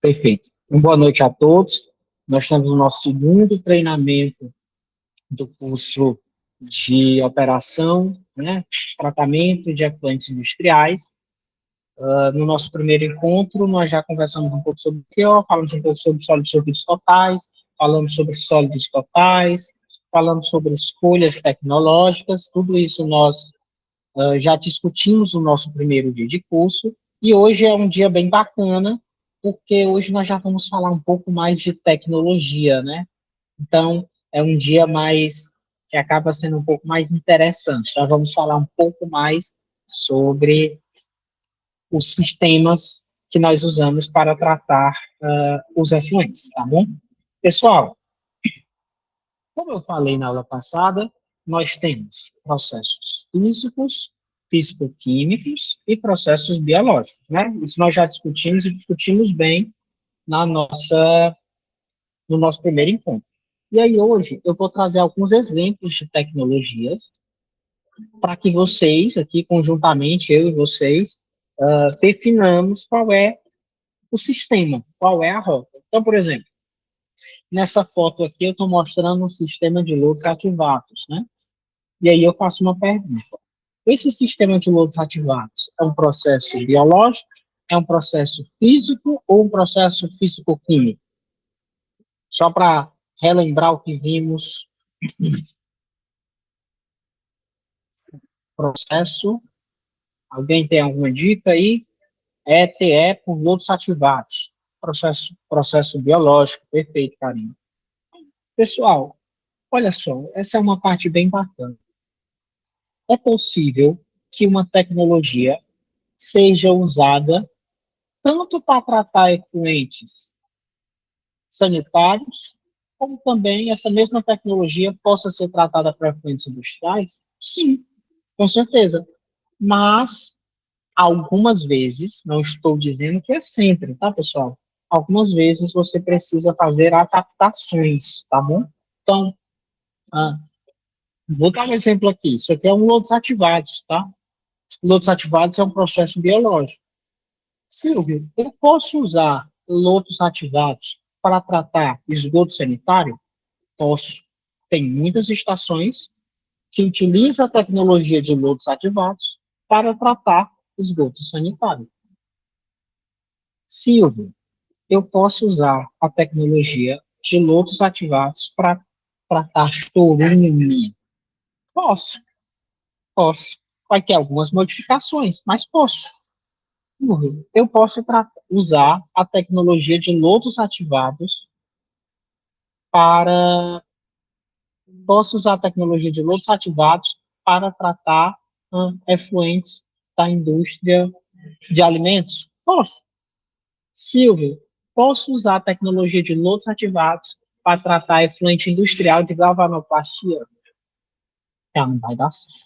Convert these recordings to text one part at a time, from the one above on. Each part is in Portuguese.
Perfeito. Boa noite a todos. Nós estamos no nosso segundo treinamento do curso de operação, né, tratamento de efluentes industriais. No nosso primeiro encontro, nós já conversamos um pouco sobre o QO, falamos um pouco sobre sólidos solventes totais, falamos sobre sólidos totais, falamos sobre escolhas tecnológicas, tudo isso nós já discutimos no nosso primeiro dia de curso, e hoje é um dia bem bacana, porque hoje nós já vamos falar um pouco mais de tecnologia, né? Então, é um dia mais, que acaba sendo um pouco mais interessante. Já vamos falar um pouco mais sobre os sistemas que nós usamos para tratar os efluentes, tá bom? Pessoal, como eu falei na aula passada, nós temos processos físicos, físico-químicos e processos biológicos, né? Isso nós já discutimos e discutimos bem no nosso primeiro encontro. E aí hoje eu vou trazer alguns exemplos de tecnologias para que vocês, aqui conjuntamente, eu e vocês, definamos qual é o sistema, qual é a rota. Então, por exemplo, nessa foto aqui eu estou mostrando um sistema de lodos ativados, né? E aí eu faço uma pergunta. Esse sistema de lodos ativados é um processo biológico, é um processo físico ou um processo físico-químico? Só para relembrar o que vimos, processo, alguém tem alguma dica aí? ETE por lodos ativados, processo biológico, perfeito, Karina. Pessoal, olha só, essa é uma parte bem bacana. É possível que uma tecnologia seja usada tanto para tratar efluentes sanitários, como também essa mesma tecnologia possa ser tratada para efluentes industriais? Sim, com certeza. Mas, algumas vezes, não estou dizendo que é sempre, tá, pessoal? Algumas vezes você precisa fazer adaptações, tá bom? Então, ah, vou dar um exemplo aqui. Isso aqui é um lodos ativados, tá? Lodos ativados é um processo biológico. Silvio, eu posso usar lodos ativados para tratar esgoto sanitário? Posso. Tem muitas estações que utilizam a tecnologia de lodos ativados para tratar esgoto sanitário. Silvio, eu posso usar a tecnologia de lodos ativados para tratar chorume? Posso, posso. Vai ter algumas modificações, mas posso. Eu posso usar a tecnologia de lodos ativados para posso usar a tecnologia de lodos ativados para tratar efluentes da indústria de alimentos? Posso. Silvio, posso usar a tecnologia de lodos ativados para tratar efluente industrial de galvanoplastia? Já não vai dar certo.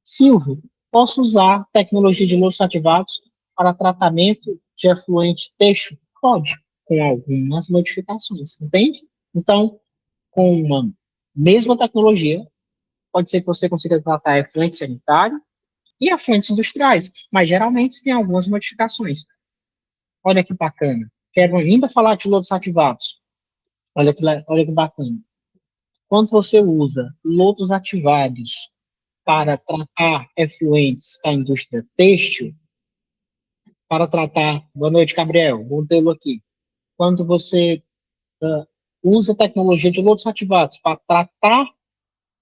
Silvio, posso usar tecnologia de lodos ativados para tratamento de efluente têxtil? Pode, com algumas modificações, entende? Então, com uma mesma tecnologia, pode ser que você consiga tratar efluente sanitário e efluentes industriais, mas geralmente tem algumas modificações. Olha que bacana. Quero ainda falar de lodos ativados. Olha que bacana. Quando você usa lodos ativados para tratar efluentes da indústria têxtil, para tratar. Boa noite, Gabriel. Vou tê-lo aqui. Quando você usa tecnologia de lodos ativados para tratar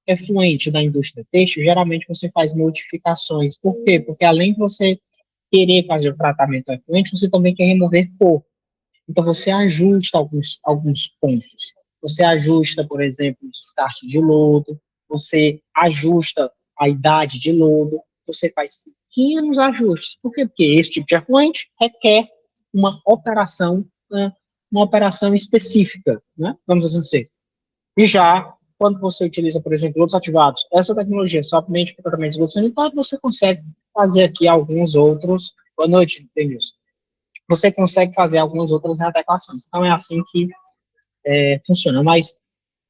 efluente da indústria têxtil, geralmente você faz modificações. Por quê? Porque além de você querer fazer o tratamento efluente, você também quer remover pó. Então, você ajusta alguns pontos. Você ajusta, por exemplo, o descarte de lodo, você ajusta a idade de lodo, você faz pequenos ajustes. Por quê? Porque esse tipo de efluente requer uma operação, né, uma operação específica, né? Vamos assim dizer. E já, quando você utiliza, por exemplo, lodos ativados, essa tecnologia somente para tratamento de esgoto sanitário, você consegue fazer aqui alguns outros. Boa noite, Denilson. Você consegue fazer algumas outras adequações. Então, é assim que funciona. Mas,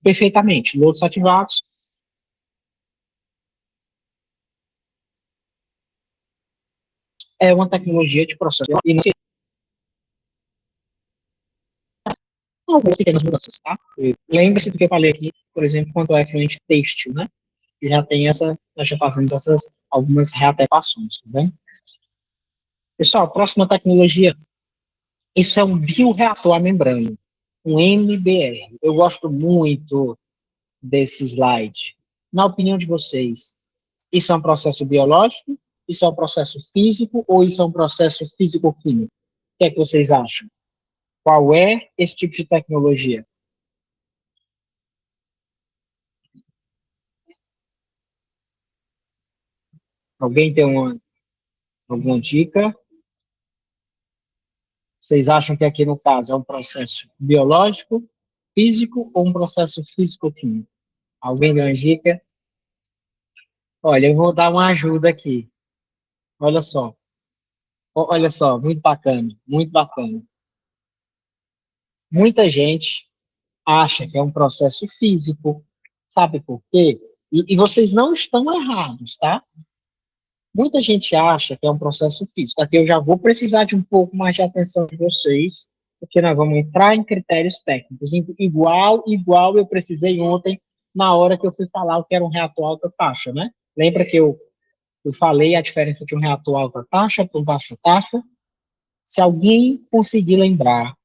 perfeitamente, lodos ativados é uma tecnologia de processo. E algumas pequenas mudanças, tá? Lembre-se do que eu falei aqui, por exemplo, quanto ao efluente têxtil, né? Que já tem nós já fazemos algumas readequações, tá bem? Pessoal, próxima tecnologia, isso é um bioreator à membrana, um MBR. Eu gosto muito desse slide. Na opinião de vocês, isso é um processo biológico, isso é um processo físico ou isso é um processo físico-químico? O que é que vocês acham? Qual é esse tipo de tecnologia? Alguém tem alguma dica? Vocês acham que aqui no caso é um processo biológico, físico ou um processo físico-químico? Alguém deu uma dica? Olha, eu vou dar uma ajuda aqui. Olha só. Olha só, muito bacana, muito bacana. Muita gente acha que é um processo físico. Sabe por quê? E vocês não estão errados, tá? Muita gente acha que é um processo físico. Aqui eu já vou precisar de um pouco mais de atenção de vocês, porque nós vamos entrar em critérios técnicos. Igual eu precisei ontem, na hora que eu fui falar o que era um reator alta taxa, né? Lembra que eu falei a diferença de um reator alta taxa para um baixa taxa? Se alguém conseguir lembrar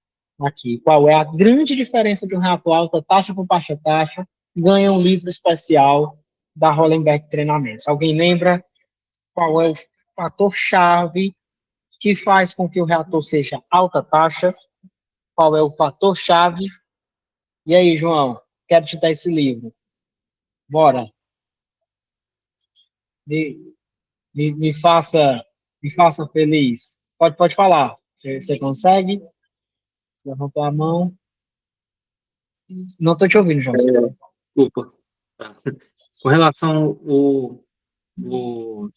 aqui qual é a grande diferença de um reator alta taxa para um baixa taxa, ganha um livro especial da Hollenbeck Treinamentos. Alguém lembra qual é o fator-chave que faz com que o reator seja alta taxa? Qual é o fator-chave? E aí, João, quero te dar esse livro. Bora. Me, me faça feliz. Pode falar. Você consegue? Você levantou a mão. Não estou te ouvindo, João. Desculpa. Tá. Com relação o, o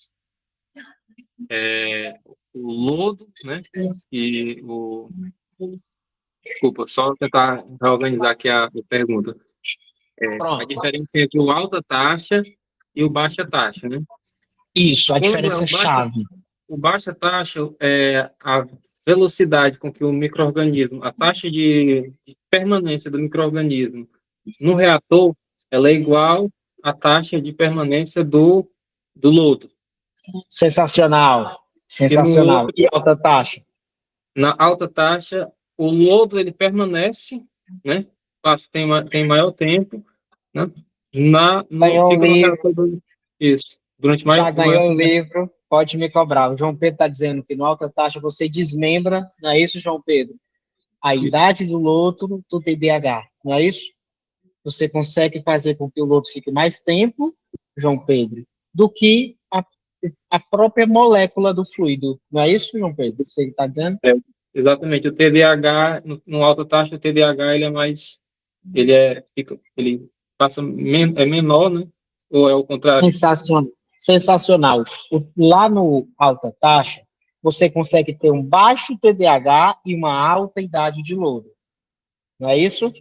lodo, né? E o. Desculpa, só tentar organizar aqui a pergunta. A diferença entre o alta taxa e o baixa taxa, né? Isso, a Quando diferença chave. o baixa taxa é a velocidade com que o micro-organismo, a taxa de permanência do micro-organismo no reator, ela é igual à taxa de permanência do lodo. Sensacional. Sensacional. E alta taxa? Na alta taxa, o lodo ele permanece, né? Tem maior tempo, né? Ganhou o Fica no livro. reator isso, durante Já maior ganhou o tempo. livro, pode me cobrar. O João Pedro está dizendo que no alta taxa você desmembra, não é isso, João Pedro? A Isso. idade do loto do TDAH, não é isso? Você consegue fazer com que o loto fique mais tempo, João Pedro, do que a própria molécula do fluido, não é isso, João Pedro, que você está dizendo? Exatamente. O TDAH, no alta taxa, o TDAH ele é mais, ele passa é menor, né? Ou é o contrário? Sensacional. Sensacional. Lá no alta taxa, você consegue ter um baixo TDAH e uma alta idade de lodo. Não é isso?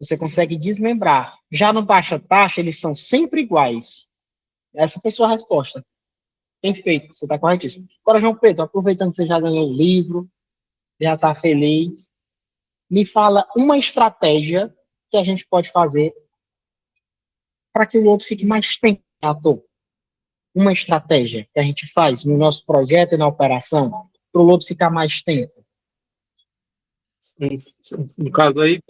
Você consegue desmembrar. Já no baixa taxa, eles são sempre iguais. Essa foi sua resposta. Perfeito, você está corretíssimo. Agora, João Pedro, aproveitando que você já ganhou o livro, já está feliz, me fala uma estratégia que a gente pode fazer para que o lodo fique mais tempo à toa. Uma estratégia que a gente faz no nosso projeto e na operação para o lodo ficar mais tempo. No caso aí,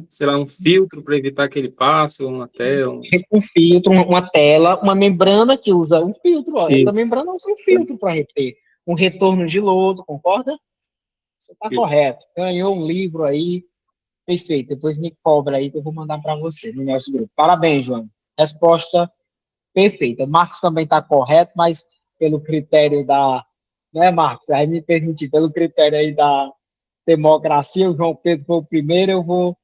será um filtro para evitar que ele passe, ou uma tela. Um filtro, uma tela, uma membrana que usa um filtro. Ó, essa membrana usa um filtro para reter. Um retorno de lodo, concorda? Você está correto. Ganhou um livro aí. Perfeito. Depois me cobra aí que eu vou mandar para você no nosso grupo. Parabéns, João. Resposta perfeita. Marcos também está correto, mas pelo critério da. Né, Marcos? Aí me permite, pelo critério aí da democracia, o João Pedro foi o primeiro, eu vou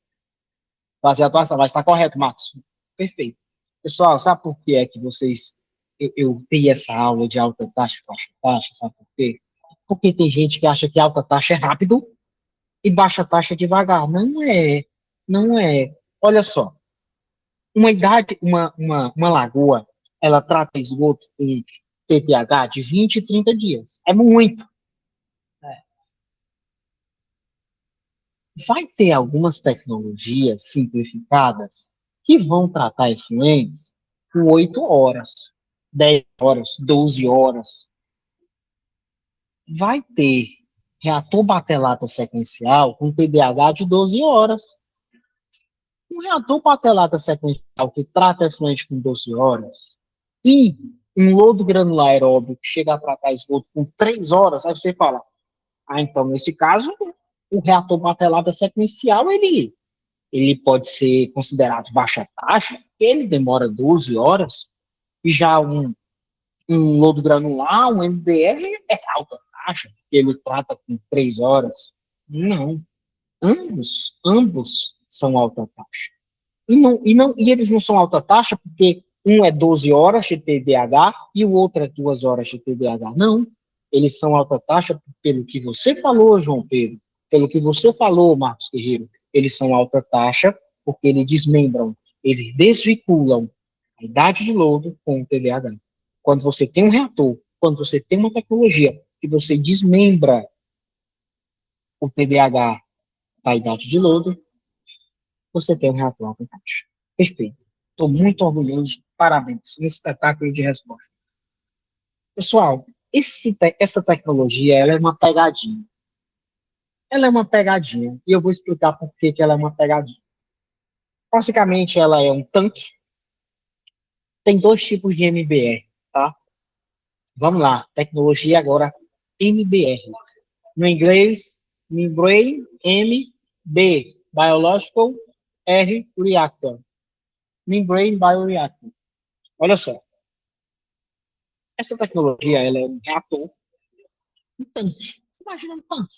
fazer a atuação. Vai estar correto, Marcos. Perfeito. Pessoal, sabe por que é que vocês. Eu dei essa aula de alta taxa e baixa taxa, sabe por quê? Porque tem gente que acha que alta taxa é rápido e baixa taxa é devagar. Não é. Não é. Olha só. Uma lagoa, ela trata esgoto com TPH de 20 e 30 dias. É muito. vai ter algumas tecnologias simplificadas que vão tratar efluentes por 8 horas, 10 horas, 12 horas. Vai ter reator batelata sequencial com TDAH de 12 horas. Um reator batelata sequencial que trata efluente com 12 horas e um lodo granular aeróbico que chega a tratar esgoto com 3 horas, aí você fala, então, nesse caso, o reator batelada sequencial, ele pode ser considerado baixa taxa, ele demora 12 horas, e já um lodo granular, um MBR, é alta taxa, ele trata com 3 horas. Não, ambos são alta taxa. E eles não são alta taxa porque um é 12 horas de TDAH e o outro é 2 horas de TDAH. Não. Eles são alta taxa pelo que você falou, João Pedro, pelo que você falou, Marcos Guerreiro. Eles são alta taxa porque eles desmembram, eles desvinculam a idade de lodo com o TDAH. Quando você tem um reator, quando você tem uma tecnologia que você desmembra o TDAH da idade de lodo, você tem um reator alta taxa. Perfeito. Estou muito orgulhoso. Parabéns. Um espetáculo de resposta. Pessoal, essa tecnologia, ela é uma pegadinha. Ela é uma pegadinha. E eu vou explicar por que ela é uma pegadinha. Basicamente, ela é um tanque. Tem 2 tipos de MBR, tá? Vamos lá. Tecnologia agora MBR. No inglês, Membrane M, B, Biological, R, Reactor. Membrane Bioreactor. Olha só. Essa tecnologia, ela é um reator, um tanque. Imagina um tanque.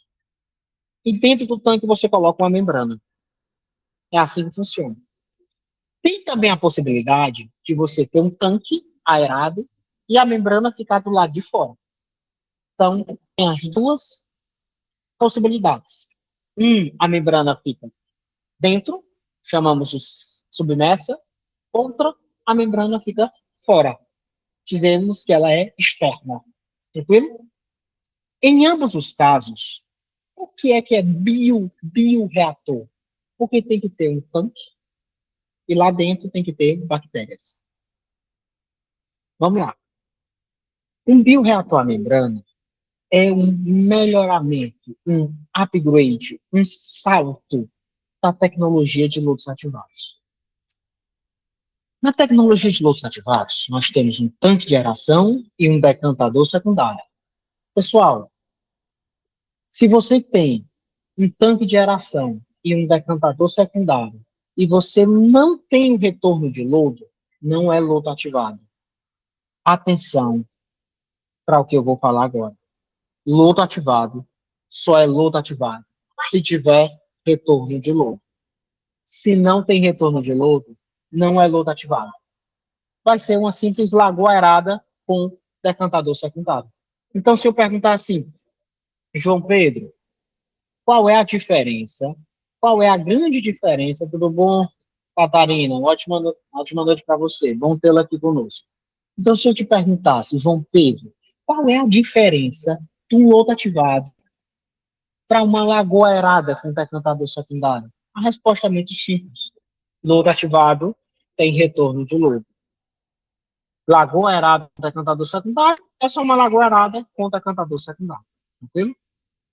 E dentro do tanque você coloca uma membrana. É assim que funciona. Tem também a possibilidade de você ter um tanque aerado e a membrana ficar do lado de fora. Então, tem as duas possibilidades. A membrana fica dentro, chamamos de submersa. Outra, a membrana fica fora. Dizemos que ela é externa. Tranquilo? Em ambos os casos, o que é bioreator? Porque tem que ter um tanque e lá dentro tem que ter bactérias. Vamos lá. Um bioreator à membrana é um melhoramento, um upgrade, um salto da tecnologia de lodos ativados. Na tecnologia de lodos ativados, nós temos um tanque de aeração e um decantador secundário. Pessoal, se você tem um tanque de aeração e um decantador secundário e você não tem o retorno de lodo, não é lodo ativado. Atenção para o que eu vou falar agora. Lodo ativado só é lodo ativado se tiver retorno de lodo. Se não tem retorno de lodo, não é lodo ativado. Vai ser uma simples lagoa aerada com decantador secundário. Então, se eu perguntar assim, João Pedro, qual é a diferença? Qual é a grande diferença? Tudo bom, Catarina? Ótima noite para você. Bom tê-la aqui conosco. Então, se eu te perguntasse, João Pedro, qual é a diferença de um lodo ativado para uma lagoa aerada com decantador secundário? A resposta é muito simples. Lodo ativado tem retorno de lodo. Lagoa aerada com decantador secundário é só uma lagoa aerada com decantador secundário. Entendeu?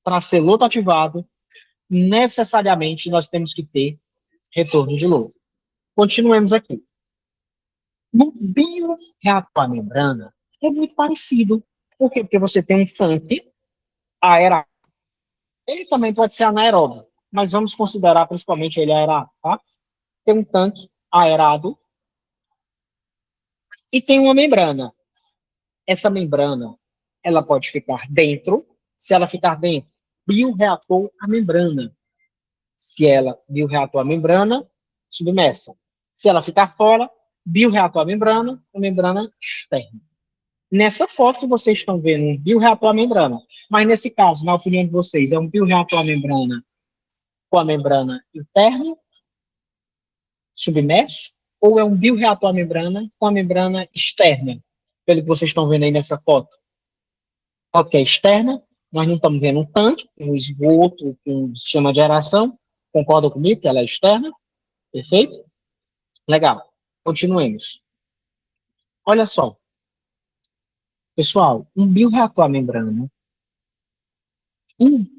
Para ser lodo ativado, necessariamente nós temos que ter retorno de lodo. Continuemos aqui. No bioreator à membrana, é muito parecido. Por quê? Porque você tem um tanque aerado. Ele também pode ser anaeróbio, mas vamos considerar principalmente ele aerado, tá? Tem um tanque aerado e tem uma membrana. Essa membrana, ela pode ficar dentro. Se ela ficar dentro, bioreator à membrana. Se ela bioreator à membrana, submersa. Se ela ficar fora, bioreator à membrana, a membrana externa. Nessa foto, vocês estão vendo um bioreator à membrana. Mas nesse caso, na opinião de vocês, é um bioreator à membrana com a membrana interna, submerso, ou é um bioreator à membrana com a membrana externa? Pelo que vocês estão vendo aí nessa foto. Foto que é externa, nós não estamos vendo um tanque, um esgoto, um sistema de aeração, Concorda comigo que ela é externa? Perfeito? Legal. Continuemos. Olha só. Pessoal, um bioreator à membrana,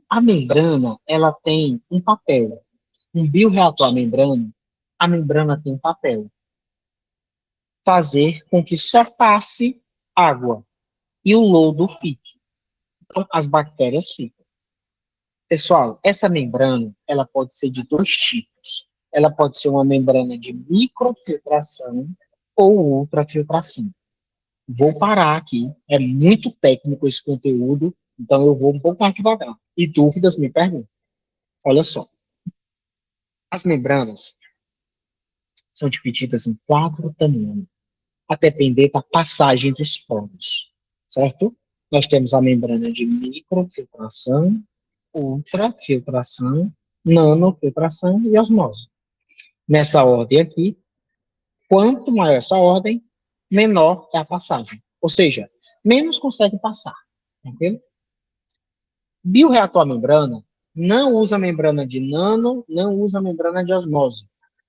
a membrana, ela tem um papel. Um bioreator à membrana, a membrana tem um papel. Fazer com que só passe água e o lodo fique. Então, as bactérias ficam. Pessoal, essa membrana, ela pode ser de dois tipos. Ela pode ser uma membrana de microfiltração ou ultrafiltração. Vou parar aqui, é muito técnico esse conteúdo, então eu vou um pouco mais devagar. E dúvidas, me perguntem. Olha só, as membranas são divididas em quatro tamanhos, a depender da passagem dos poros, certo? Nós temos a membrana de microfiltração, ultrafiltração, nanofiltração e osmose. Nessa ordem aqui, quanto maior essa ordem, menor é a passagem. Ou seja, menos consegue passar. Entendeu? Bioreator à membrana não usa membrana de nano, não usa membrana de osmose.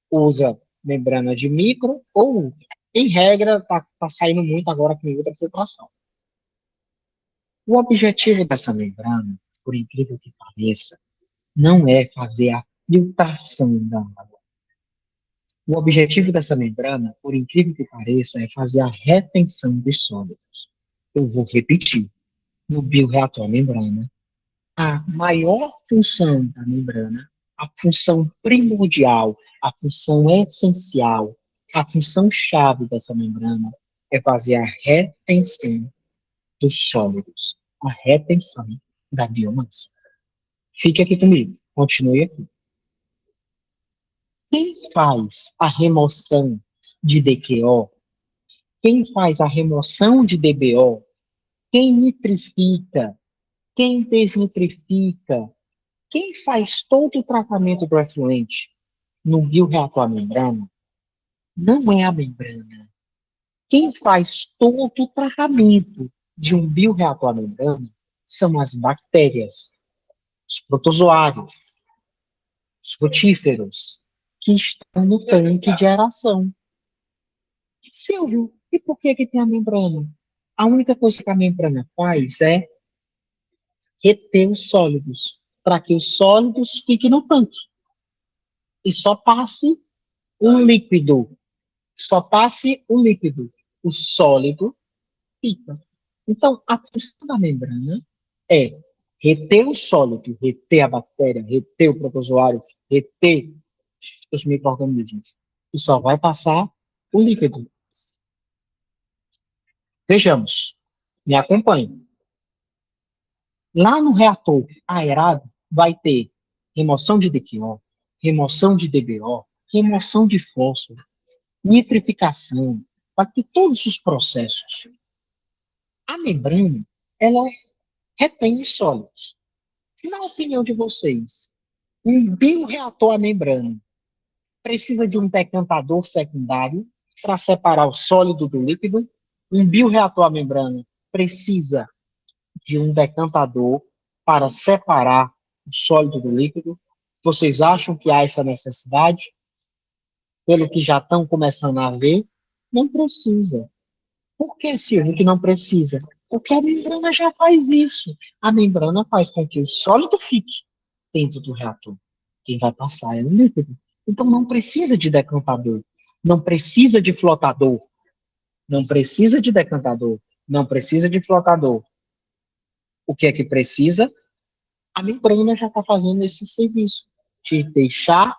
Usa membrana de micro ou ultra. Em regra, tá saindo muito agora com ultrafiltração. O objetivo dessa membrana, por incrível que pareça, não é fazer a filtração da água. O objetivo dessa membrana, por incrível que pareça, é fazer a retenção dos sólidos. Eu vou repetir. No bioreator à membrana, a maior função da membrana, a função primordial, a função essencial, a função chave dessa membrana é fazer a retenção dos sólidos, a retenção da biomassa. Fique aqui comigo, continue aqui. Quem faz a remoção de DQO, quem faz a remoção de DBO, quem nitrifica, quem desnitrifica, quem faz todo o tratamento do efluente no bioreator à membrana não é a membrana. Quem faz todo o tratamento de um bioreator à membrana são as bactérias, os protozoários, os frutíferos, que estão no tanque de aeração. Silvio, e por que tem a membrana? A única coisa que a membrana faz é reter os sólidos, para que os sólidos fiquem no tanque e só passe o líquido. Só passe o líquido. O sólido fica. Então, a função da membrana é reter o sólido, reter a bactéria, reter o protozoário, reter os micro-organismos. E só vai passar o líquido. Vejamos. Me acompanhe. Lá no reator aerado, vai ter remoção de DQO, remoção de DBO, remoção de fósforo, nitrificação, vai ter todos os processos. A membrana, ela retém os sólidos. Na opinião de vocês, um bioreator à membrana precisa de um decantador secundário para separar o sólido do líquido? Um bioreator à membrana precisa de um decantador para separar o sólido do líquido? Vocês acham que há essa necessidade? Pelo que já estão começando a ver, não precisa. Por que, Silvio, que não precisa? Porque a membrana já faz isso. A membrana faz com que o sólido fique dentro do reator. Quem vai passar é o líquido. Então não precisa de decantador. Não precisa de flotador. Não precisa de decantador. Não precisa de flotador. O que é que precisa? A membrana já está fazendo esse serviço. De deixar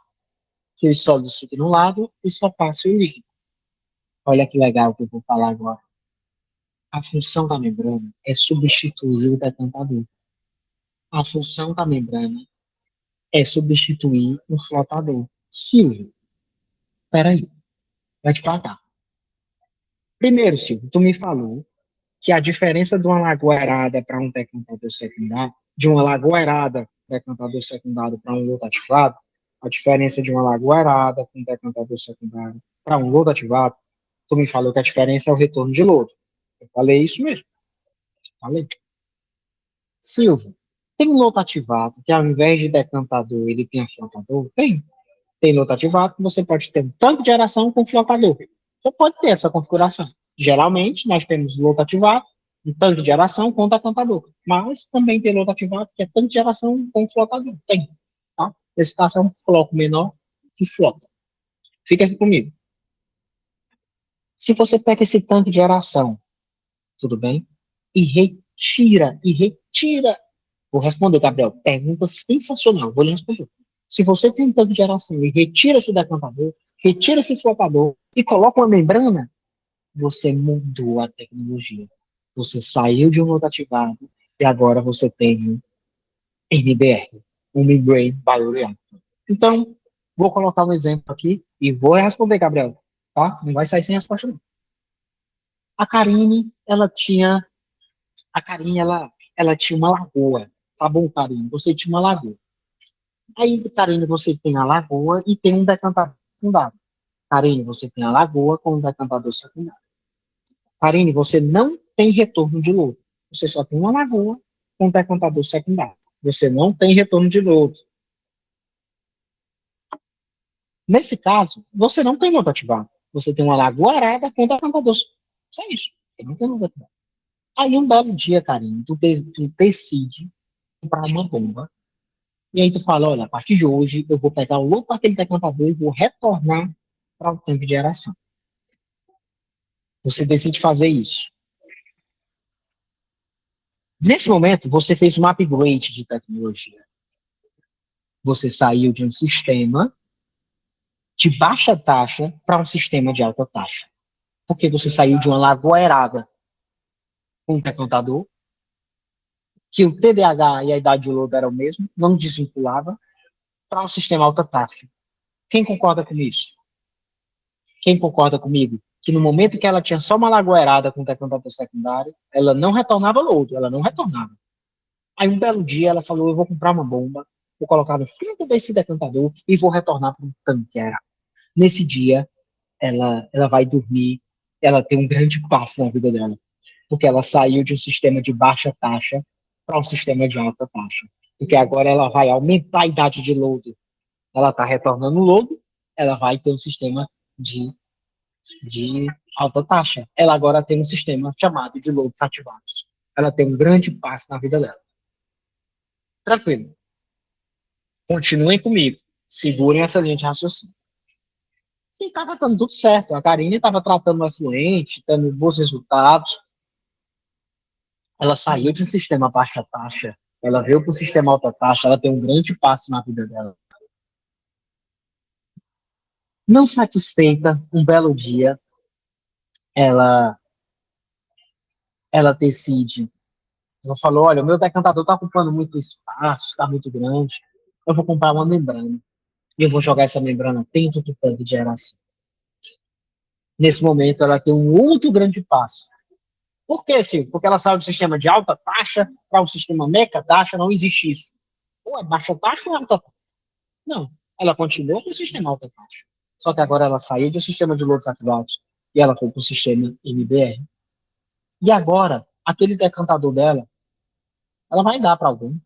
que os sólidos fiquem no lado e só passe o líquido. Olha que legal que eu vou falar agora. A função da membrana é substituir o decantador. A função da membrana é substituir o flotador. Silvio, peraí, vai devagar. Primeiro, Silvio, tu me falou que a diferença de uma lagoa aerada para um decantador secundário, de uma lagoa aerada, decantador secundário para um lodo ativado, a diferença de uma lagoa aerada com um decantador secundário para um lodo ativado, tu me falou que a diferença é o retorno de lodo. Eu falei isso mesmo. Falei. Silvio, Tem loto ativado, que ao invés de decantador, ele tem flotador? Tem. Tem loto ativado que você pode ter um tanque de aeração com flotador. Você pode ter essa configuração. Geralmente, nós temos loto ativado, um tanque de aeração com decantador. Mas também tem loto ativado que é tanque de aeração com flotador. Tem. Tá? Esse caso é um floco menor que flota. Fica aqui comigo. Se você pega esse tanque de aeração, tudo bem? E retira. Vou responder, Gabriel. Pergunta sensacional. Vou lhe responder. Se você tem um tanque de aeração e retira esse decantador, retira esse flotador e coloca uma membrana, você mudou a tecnologia. Você saiu de um lodo ativado e agora você tem um MBR, um Membrane Bioreactor. Então, vou colocar um exemplo aqui e vou responder, Gabriel. Tá? Não vai sair sem resposta, não. A Karine, ela tinha uma lagoa. Tá bom, Karine? Você tinha uma lagoa. Aí, Karine, você tem a lagoa e tem um decantador secundário. Karine, você tem a lagoa com um decantador secundário. Karine, você não tem retorno de lodo. Você só tem uma lagoa com um decantador secundário. Você não tem retorno de lodo. Nesse caso, você não tem lodo ativado. Você tem uma lagoa arada com um decantador. Só isso. Você não tem lodo ativado. Aí, um belo dia, Karine, tu decide comprar uma bomba. E aí tu fala, olha, a partir de hoje eu vou pegar o lodo daquele decantador e vou retornar para o tanque de aeração. Você decide fazer isso. Nesse momento, você fez um upgrade de tecnologia. Você saiu de um sistema de baixa taxa para um sistema de alta taxa. Porque você saiu de uma lagoa aerada com um decantador, que o TDAH e a idade de lodo era o mesmo, não desvinculava, para um sistema alta taxa. Quem concorda com isso? Quem concorda comigo? Que no momento que ela tinha só uma lagoa aerada com decantador secundário, ela não retornava lodo, ela não retornava. Aí um belo dia ela falou, eu vou comprar uma bomba, vou colocar no fundo desse decantador e vou retornar para um tanque aerado. Nesse dia, ela vai dormir, ela tem um grande passo na vida dela, porque ela saiu de um sistema de baixa taxa para um sistema de alta taxa. Porque agora ela vai aumentar a idade de lodo. Ela está retornando lodo, ela vai ter um sistema de alta taxa. Ela agora tem um sistema chamado de lodos ativados. Ela tem um grande passo na vida dela. Tranquilo. Continuem comigo. Segurem essa linha de raciocínio. E estava dando tudo certo. A Karine estava tratando o afluente, tendo bons resultados. Ela saiu de um sistema baixa taxa, ela veio para o sistema alta taxa, ela tem um grande passo na vida dela. Não satisfeita, um belo dia, ela, ela decide. Ela falou: olha, o meu decantador está ocupando muito espaço, está muito grande. Eu vou comprar uma membrana. E eu vou jogar essa membrana dentro do tanque de aeração. Nesse momento, ela tem um outro grande passo. Por quê, Silvio? Porque ela saiu do sistema de alta taxa para um sistema meca taxa, não existe isso. Ou é baixa taxa ou é alta taxa. Não, ela continuou com o sistema alta taxa. Só que agora ela saiu do sistema de lodos ativados e ela foi para o sistema MBR. E agora, aquele decantador dela, ela vai dar para alguém.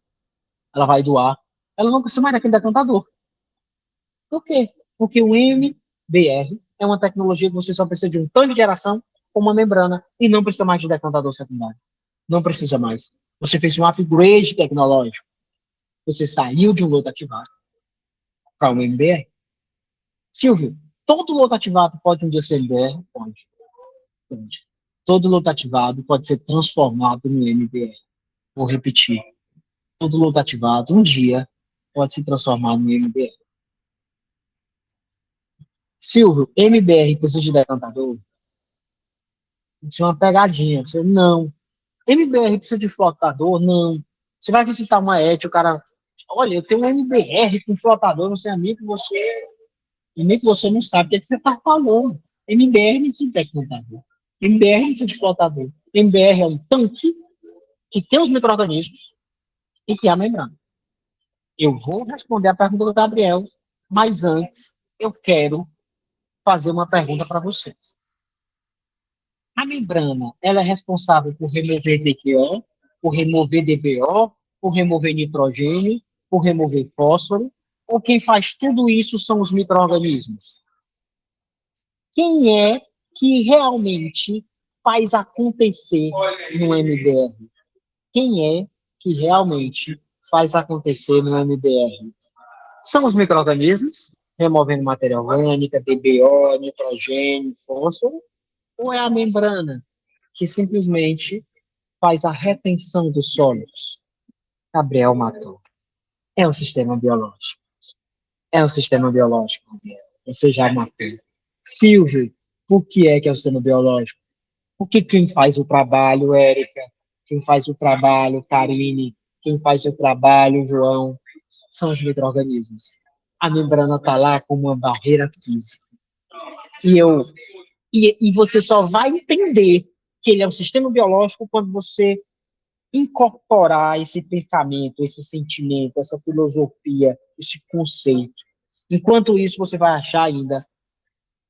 Ela vai doar. Ela não precisa mais daquele decantador. Por quê? Porque o MBR é uma tecnologia que você só precisa de um tanque de geração com uma membrana e não precisa mais de decantador secundário. Não precisa mais. Você fez um upgrade tecnológico. Você saiu de um lodo ativado para um MBR. Silvio, todo lodo ativado pode um dia ser MBR? Pode. Pode. Todo lodo ativado pode ser transformado no MBR. Vou repetir. Todo lodo ativado, um dia, pode se transformar no MBR. Silvio, MBR precisa de decantador? Isso é uma pegadinha. Você, não. MBR precisa de flotador? Não. Você vai visitar uma ET, o cara... Olha, eu tenho um MBR com flotador, você é amigo, e nem que você não sabe o que, é que você está falando. MBR não precisa de decantador. MBR não precisa de flotador. MBR é um tanque que tem os micro-organismos e que é a membrana. Eu vou responder a pergunta do Gabriel, mas antes eu quero fazer uma pergunta para vocês. A membrana, ela é responsável por remover DQO, por remover DBO, por remover nitrogênio, por remover fósforo, ou quem faz tudo isso são os micro-organismos? Quem é que realmente faz acontecer no MBR? Quem é que realmente faz acontecer no MBR? São os micro-organismos, removendo matéria orgânica, DBO, nitrogênio, fósforo, ou é a membrana, que simplesmente faz a retenção dos sólidos? Gabriel matou. É um sistema biológico. É um sistema biológico, Gabriel. Você já matou. Silvio, por que é o sistema biológico? Porque quem faz o trabalho, Érica, quem faz o trabalho, Karine, quem faz o trabalho, João, são os micro-organismos. A membrana está lá como uma barreira física. E você só vai entender que ele é um sistema biológico quando você incorporar esse pensamento, esse sentimento, essa filosofia, esse conceito. Enquanto isso, você vai achar ainda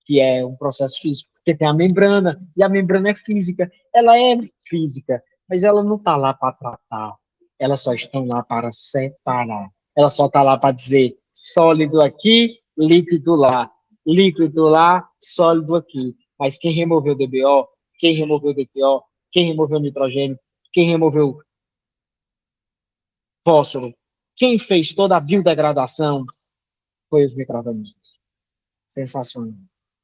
que é um processo físico, porque tem a membrana, e a membrana é física. Ela é física, mas ela não está lá para tratar. Elas só estão lá para separar. Ela só está lá para dizer sólido aqui, líquido lá, sólido aqui. Mas quem removeu o DBO, quem removeu o DPO, quem removeu o nitrogênio, quem removeu o fósforo, quem fez toda a biodegradação foi os micro-organismos. Sensacional.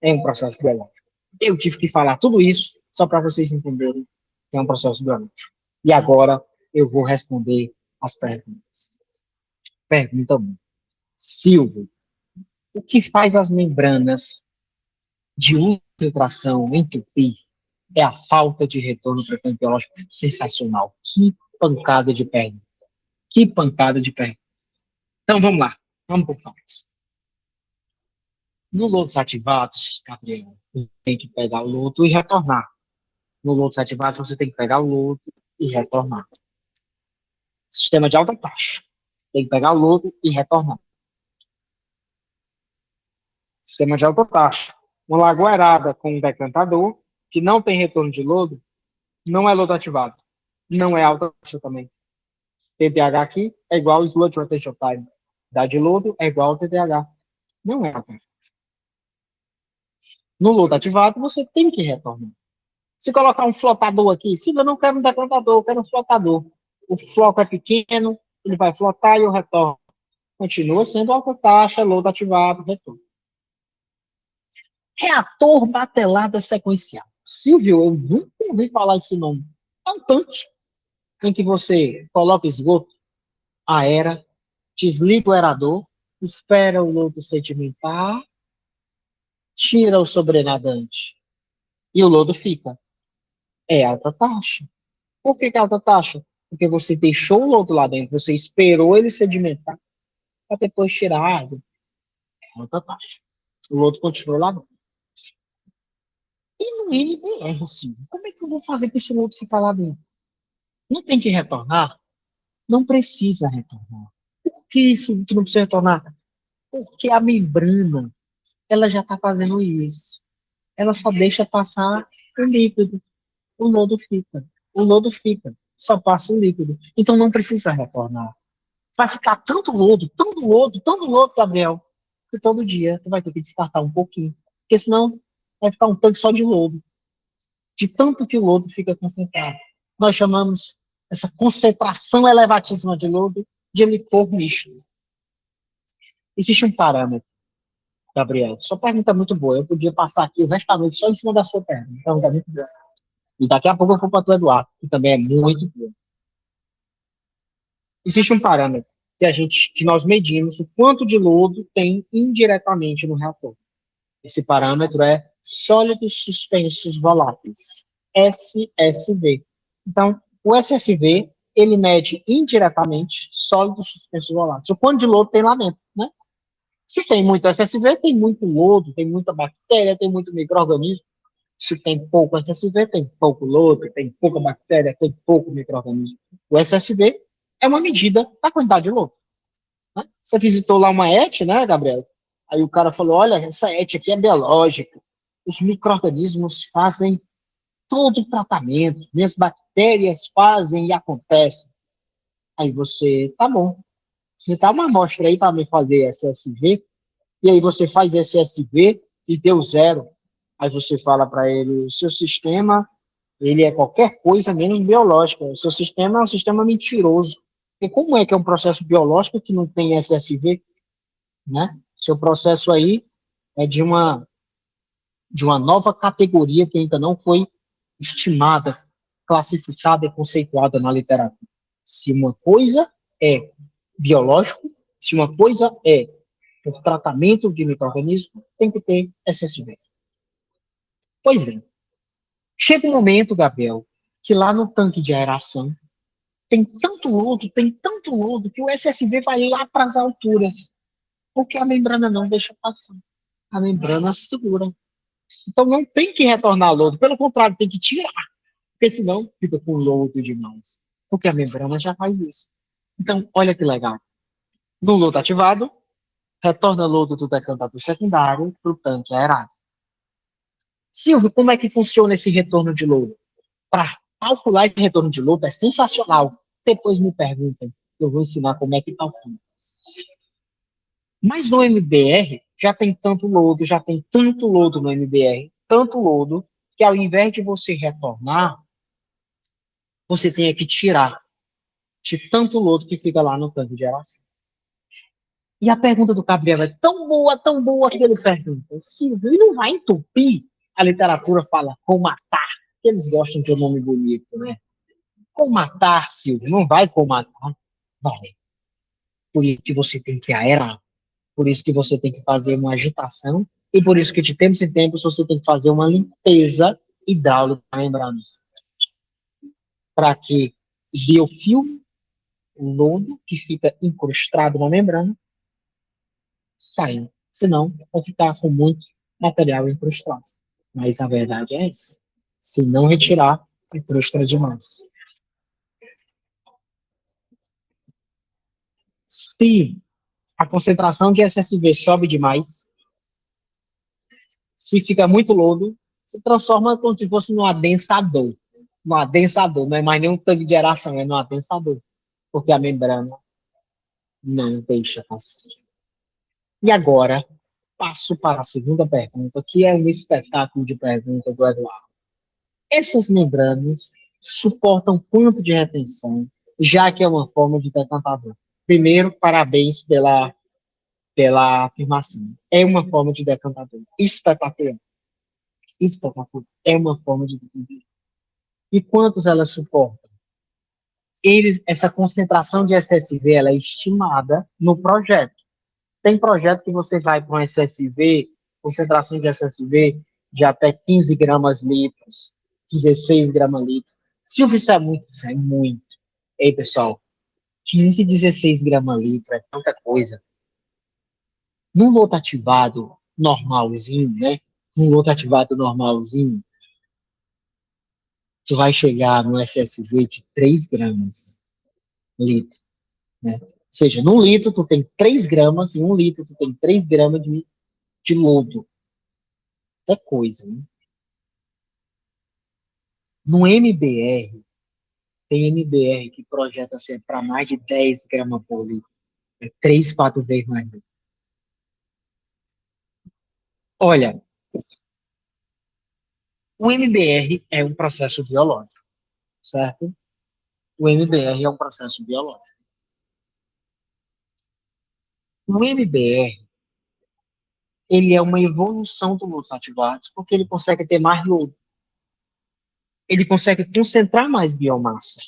É um processo biológico. Eu tive que falar tudo isso só para vocês entenderem que é um processo biológico. E agora eu vou responder as perguntas. Pergunta 1. Silvio, o que faz as membranas de ultratração entupir? É a falta de retorno para o campo biológico. Sensacional. Que pancada de perna. Que pancada de perna. Então vamos lá. Vamos por partes. No lodos ativados, Gabriel, tem que pegar o lodo e retornar. No lodos ativados, você tem que pegar o lodo e retornar. Sistema de alta taxa. Tem que pegar o lodo e retornar. Sistema de alta taxa. Uma lagoerada com um decantador, que não tem retorno de lodo, não é lodo ativado. Não é alta taxa também. TDH aqui é igual ao Sludge Rotation Time. Dá de lodo é igual ao TDH. Não é alta taxa. No lodo ativado, você tem que retornar. Se colocar um flotador aqui, se eu não quero um decantador, eu quero um flotador. O floco é pequeno, ele vai flotar e eu retorno. Continua sendo alta taxa, lodo ativado, retorno. Reator batelada sequencial. Silvio, eu nunca ouvi falar esse nome. É um tanque em que você coloca esgoto, aera, desliga o aerador, espera o lodo sedimentar, tira o sobrenadante e o lodo fica. É alta taxa. Por que é alta taxa? Porque você deixou o lodo lá dentro, você esperou ele sedimentar para depois tirar a água. É alta taxa. O lodo continua lá dentro. E no NBR, assim, como é que eu vou fazer para esse lodo ficar lá dentro? Não tem que retornar? Não precisa retornar. Por que isso que não precisa retornar? Porque a membrana, ela já está fazendo isso. Ela só deixa passar o líquido. O lodo fica. O lodo fica. Só passa o líquido. Então não precisa retornar. Vai ficar tanto lodo, Gabriel, que todo dia tu vai ter que descartar um pouquinho. Porque senão vai ficar um tanque só de lodo. De tanto que o lodo fica concentrado. Nós chamamos essa concentração elevatíssima de lodo de licor misto. Existe um parâmetro, Gabriel. Sua pergunta é muito boa. Eu podia passar aqui o resto da noite só em cima da sua pergunta. Então, é muito boa. E daqui a pouco eu vou para o Eduardo, que também é muito boa. Existe um parâmetro que nós medimos o quanto de lodo tem indiretamente no reator. Esse parâmetro é sólidos suspensos voláteis, SSV. Então, o SSV, ele mede indiretamente sólidos suspensos voláteis. O quanto de lodo tem lá dentro, né? Se tem muito SSV, tem muito lodo, tem muita bactéria, tem muito micro-organismo. Se tem pouco SSV, tem pouco lodo, tem pouca bactéria, tem pouco micro-organismo. O SSV é uma medida da quantidade de lodo. Né? Você visitou lá uma ET, né, Gabriel? Aí o cara falou, olha, essa ET aqui é biológica. Os micro-organismos fazem todo o tratamento, minhas bactérias fazem e acontecem. Aí você, tá bom, me dá uma amostra aí para me fazer SSV, e aí você faz SSV e deu zero. Aí você fala para ele, o seu sistema, ele é qualquer coisa menos biológica. O seu sistema é um sistema mentiroso. E como é que é um processo biológico que não tem SSV, né? Seu processo aí é de uma nova categoria que ainda não foi estimada, classificada e conceituada na literatura. Se uma coisa é biológico, se uma coisa é o tratamento de micro-organismo, tem que ter SSV. Pois bem, chega um momento, Gabriel, que lá no tanque de aeração tem tanto lodo, que o SSV vai lá para as alturas, porque a membrana não deixa passar. A membrana segura. Então não tem que retornar lodo, pelo contrário, tem que tirar, porque senão fica com lodo demais. Porque a membrana já faz isso. Então, olha que legal. No lodo ativado, retorna lodo do decantador secundário para o tanque aerado. Silvio, como é que funciona esse retorno de lodo? Para calcular esse retorno de lodo é sensacional. Depois me perguntem, eu vou ensinar como é que calcula. Mas no MBR já tem tanto lodo, já tem tanto lodo no MBR, tanto lodo, que ao invés de você retornar, você tem que tirar de tanto lodo que fica lá no tanque de aeração. E a pergunta do Gabriel é tão boa que ele pergunta, Silvio, e não vai entupir? A literatura fala comatar, que eles gostam de um nome bonito, né? Comatar, Silvio, não vai comatar? Vai. Por isso que você tem que aerar, por isso que você tem que fazer uma agitação, e por isso que de tempos em tempos você tem que fazer uma limpeza hidráulica na membrana, para que o biofilme, o lodo que fica incrustado na membrana, saia. Senão, vai ficar com muito material incrustado. Mas a verdade é essa. Se não retirar, incrusta demais. Se a concentração de SSV sobe demais, se fica muito lodo, se transforma como se fosse num adensador. No adensador, não é mais nenhum tanque de aeração, é no adensador. Porque a membrana não deixa passar. E agora, passo para a segunda pergunta, que é um espetáculo de pergunta do Eduardo. Essas membranas suportam quanto de retenção, já que é uma forma de decantador? Primeiro, parabéns pela afirmação. É uma forma de decantador. Espetacular. Espetacular. É uma forma de decantador. E quantos elas suportam? Essa concentração de SSV ela é estimada no projeto. Tem projeto que você vai para um SSV, concentração de SSV de até 15 gramas litros, 16 gramas litros. Silvio, isso é muito, isso é muito. Ei, pessoal, 15, 16 gramas litro é tanta coisa. Num lote ativado normalzinho, né? Num lote ativado normalzinho, tu vai chegar no SSV de 3 gramas litro, né? Ou seja, num litro tu tem 3 gramas, em um litro tu tem 3 gramas de lodo. É coisa, né? No MBR, tem MBR que projeta ser para mais de 10 gramas por litro. É 3, 4 vezes mais. Olha, o MBR é um processo biológico, certo? O MBR é um processo biológico. O MBR, ele é uma evolução do lodo ativados, porque ele consegue ter mais lodo. Ele consegue concentrar mais biomassa.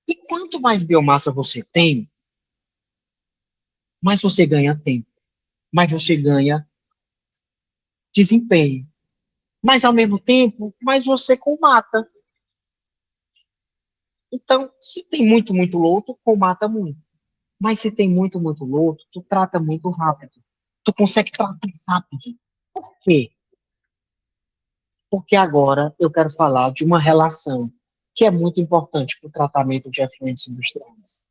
E quanto mais biomassa você tem, mais você ganha tempo, mais você ganha desempenho. Mas, ao mesmo tempo, mais você comata. Então, se tem muito lodo, comata muito. Mas se tem muito lodo, tu trata muito rápido. Tu consegue tratar rápido. Por quê? Porque agora eu quero falar de uma relação que é muito importante para o tratamento de efluentes industriais.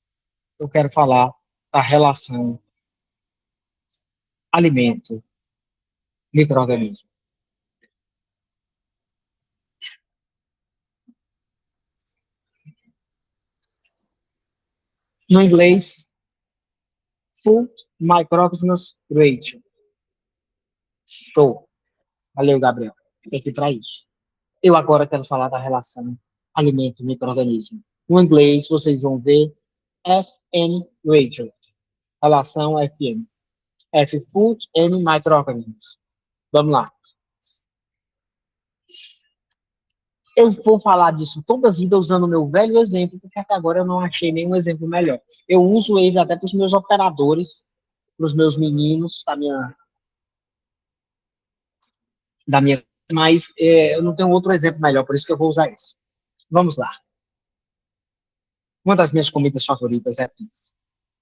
Eu quero falar da relação alimento-microorganismo. No inglês, Food Microorganisms Ratio. Show. Valeu, Gabriel. Fiquei aqui para isso. Eu agora quero falar da relação alimento-microorganismo. No inglês, vocês vão ver FN Ratio. Relação FN. F, Food and Microorganisms. Vamos lá. Eu vou falar disso toda a vida usando o meu velho exemplo, porque até agora eu não achei nenhum exemplo melhor. Eu uso eles até para os meus operadores, para os meus meninos da minha, mas eu não tenho outro exemplo melhor, por isso que eu vou usar esse. Vamos lá. Uma das minhas comidas favoritas é pizza.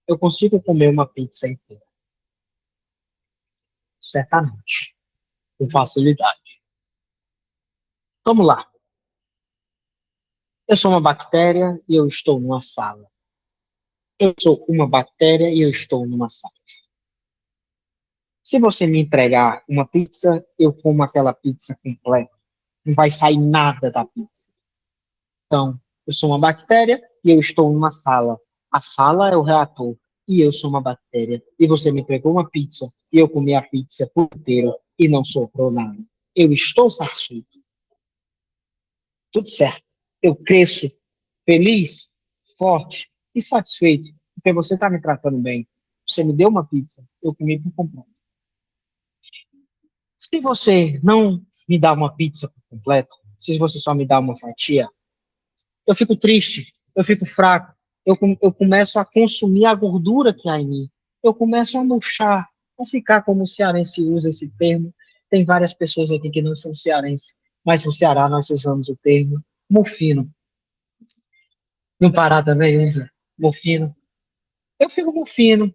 Eu consigo comer uma pizza inteira. Certamente. Com facilidade. Vamos lá. Eu sou uma bactéria e eu estou numa sala. Eu sou uma bactéria e eu estou numa sala. Se você me entregar uma pizza, eu como aquela pizza completa. Não vai sair nada da pizza. Então, eu sou uma bactéria e eu estou numa sala. A sala é o reator e eu sou uma bactéria. E você me entregou uma pizza e eu comi a pizza por inteiro e não sobrou nada. Eu estou satisfeito. Tudo certo. Eu cresço feliz, forte e satisfeito porque você está me tratando bem. Você me deu uma pizza, eu comi por completo. Se você não me dá uma pizza por completo, se você só me dá uma fatia, eu fico triste, eu fico fraco, eu começo a consumir a gordura que há em mim, eu começo a murchar, a ficar como o cearense usa esse termo. Tem várias pessoas aqui que não são cearenses, mas no Ceará nós usamos o termo mufino. No Pará também usa mufino. Eu fico mufino.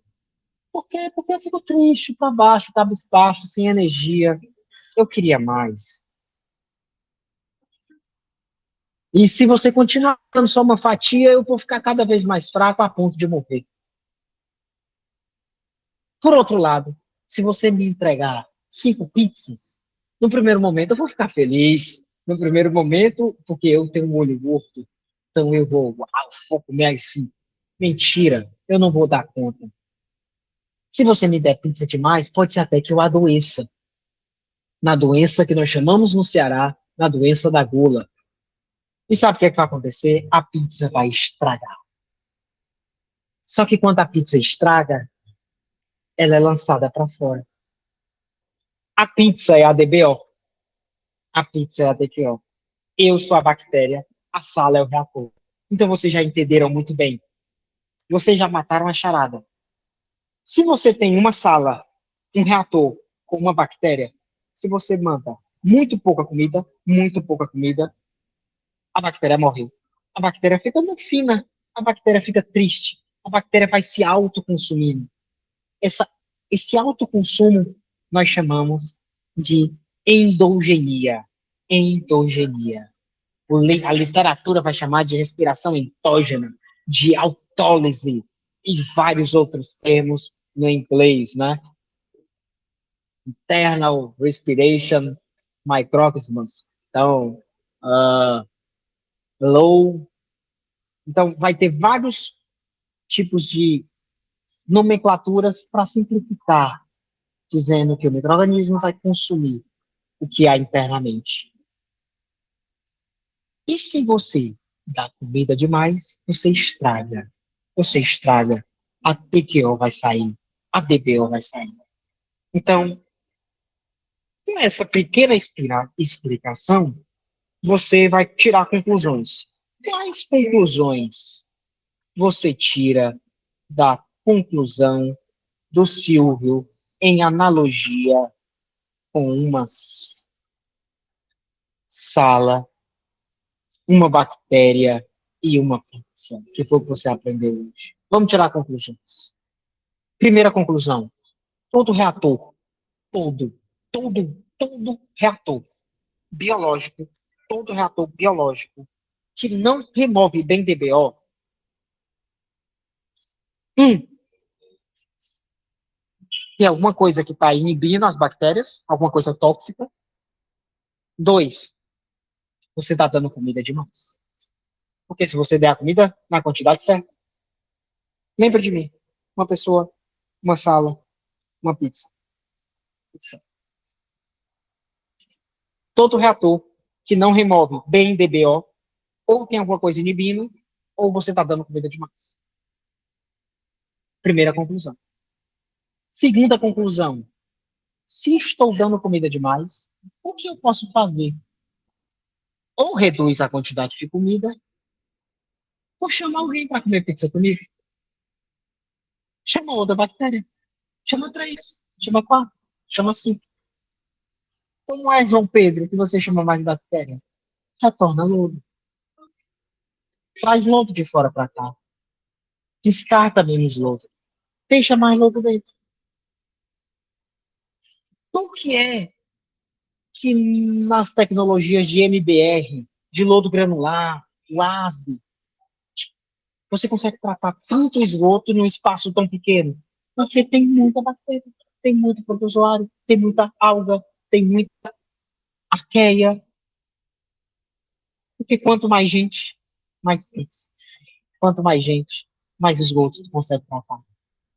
Por quê? Porque eu fico triste, para baixo, cabisbaixo, sem energia. Eu queria mais. E se você continuar dando só uma fatia, eu vou ficar cada vez mais fraco a ponto de morrer. Por outro lado, se você me entregar 5 pizzas, no primeiro momento eu vou ficar feliz. No primeiro momento, porque eu tenho um olho gordo, então eu vou comer as 5. Mentira, eu não vou dar conta. Se você me der pizza demais, pode ser até que eu adoeça. Na doença que nós chamamos no Ceará, na doença da gula. E sabe o que é que vai acontecer? A pizza vai estragar. Só que quando a pizza estraga, ela é lançada para fora. A pizza é a DBO. A pizza é a DBO. Eu sou a bactéria, a sala é o reator. Então vocês já entenderam muito bem. Vocês já mataram a charada. Se você tem uma sala, um reator com uma bactéria, se você manda muito pouca comida, a bactéria morre. A bactéria fica muito fina, a bactéria fica triste, a bactéria vai se autoconsumindo. Esse autoconsumo nós chamamos de endogenia. Endogenia. A literatura vai chamar de respiração endógena, de autólise e vários outros termos no inglês, né? Internal respiration microorganisms. Então, low. Então, vai ter vários tipos de nomenclaturas para simplificar, dizendo que o micro-organismo vai consumir o que há internamente. E se você dá comida demais, você estraga. Você estraga. A TQO vai sair. A DBO vai sair. Então, com essa pequena explicação, você vai tirar conclusões. Quais conclusões você tira da conclusão do Silvio em analogia com uma sala, uma bactéria e uma pizza, que foi o que você aprendeu hoje? Vamos tirar conclusões. Primeira conclusão: todo reator, todo reator biológico, todo reator biológico que não remove bem DBO, tem alguma coisa que está inibindo as bactérias, alguma coisa tóxica. 2, você está dando comida demais. Porque se você der a comida na quantidade certa, Lembra de mim. Uma pessoa, uma sala, uma pizza. Todo reator que não remove bem DBO, ou tem alguma coisa inibindo, ou você está dando comida demais. Primeira conclusão. Segunda conclusão. Se estou dando comida demais, o que eu posso fazer? Ou reduz a quantidade de comida, ou chamar alguém para comer pizza comigo. Chama outra bactéria. Chama três. Chama quatro. Chama cinco. Como é, João Pedro, que você chama mais bactéria? Retorna lodo. Traz lodo de fora para cá. Descarta menos lodo. Deixa mais lodo dentro. Por que é que nas tecnologias de MBR, de lodo granular, WASB, você consegue tratar tanto esgoto num espaço tão pequeno? Porque tem muita bactéria, tem muito protozoário, tem muita alga, tem muita arqueia. Porque quanto mais gente, mais pizza. Quanto mais gente, mais esgoto tu consegue tratar.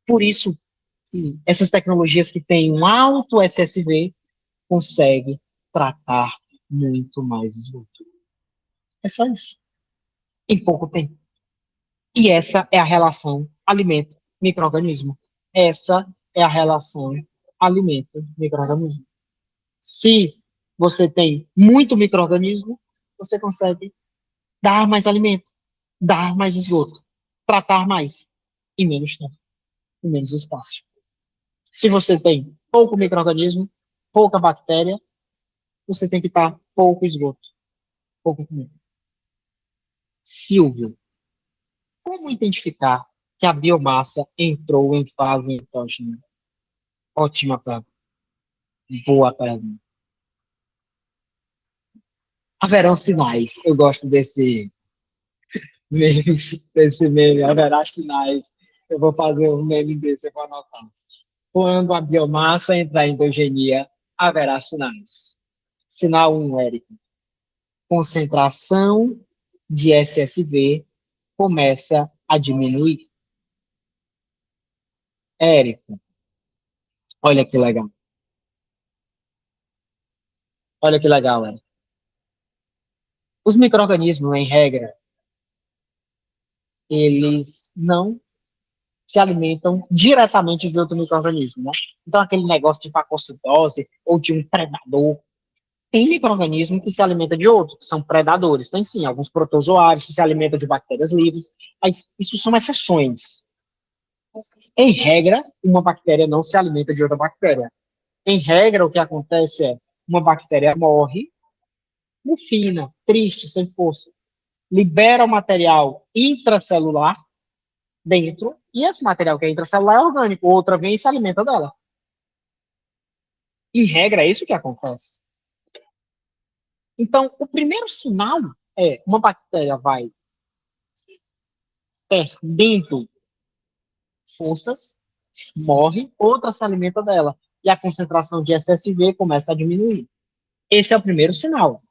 Por isso, essas tecnologias que têm um alto SSV conseguem tratar muito mais esgoto. É só isso. Em pouco tempo. E essa é a relação alimento-microorganismo. Essa é a relação alimento-microorganismo. Se você tem muito microorganismo, você consegue dar mais alimento, dar mais esgoto, tratar mais, em menos tempo, em menos espaço. Se você tem pouco microorganismo, pouca bactéria, você tem que dar pouco esgoto, pouco comida. Silvio, como identificar que a biomassa entrou em fase entógena? Ótima pergunta. Boa pergunta. Haverão sinais. Eu gosto desse meme. Haverá sinais. Eu vou fazer um meme desse, eu vou anotar. Quando a biomassa entrar em endogenia, haverá sinais. Sinal 1, Érica. Concentração de SSV começa a diminuir. Érica, olha que legal. Olha que legal, Érica. Os micro-organismos, em regra, eles não se alimentam diretamente de outro micro-organismo, né? Então, aquele negócio de fagocitose ou de um predador. Tem micro-organismo que se alimenta de outros, que são predadores. Tem sim, alguns protozoários que se alimentam de bactérias livres, mas isso são exceções. Em regra, uma bactéria não se alimenta de outra bactéria. Em regra, o que acontece é uma bactéria morre, mufina, triste, sem força, libera o material intracelular dentro, e esse material que é intracelular é orgânico, outra vem e se alimenta dela. Em regra, é isso que acontece. Então, o primeiro sinal é uma bactéria vai perdendo forças, morre, outra se alimenta dela. E a concentração de SSV começa a diminuir. Esse é o primeiro sinal.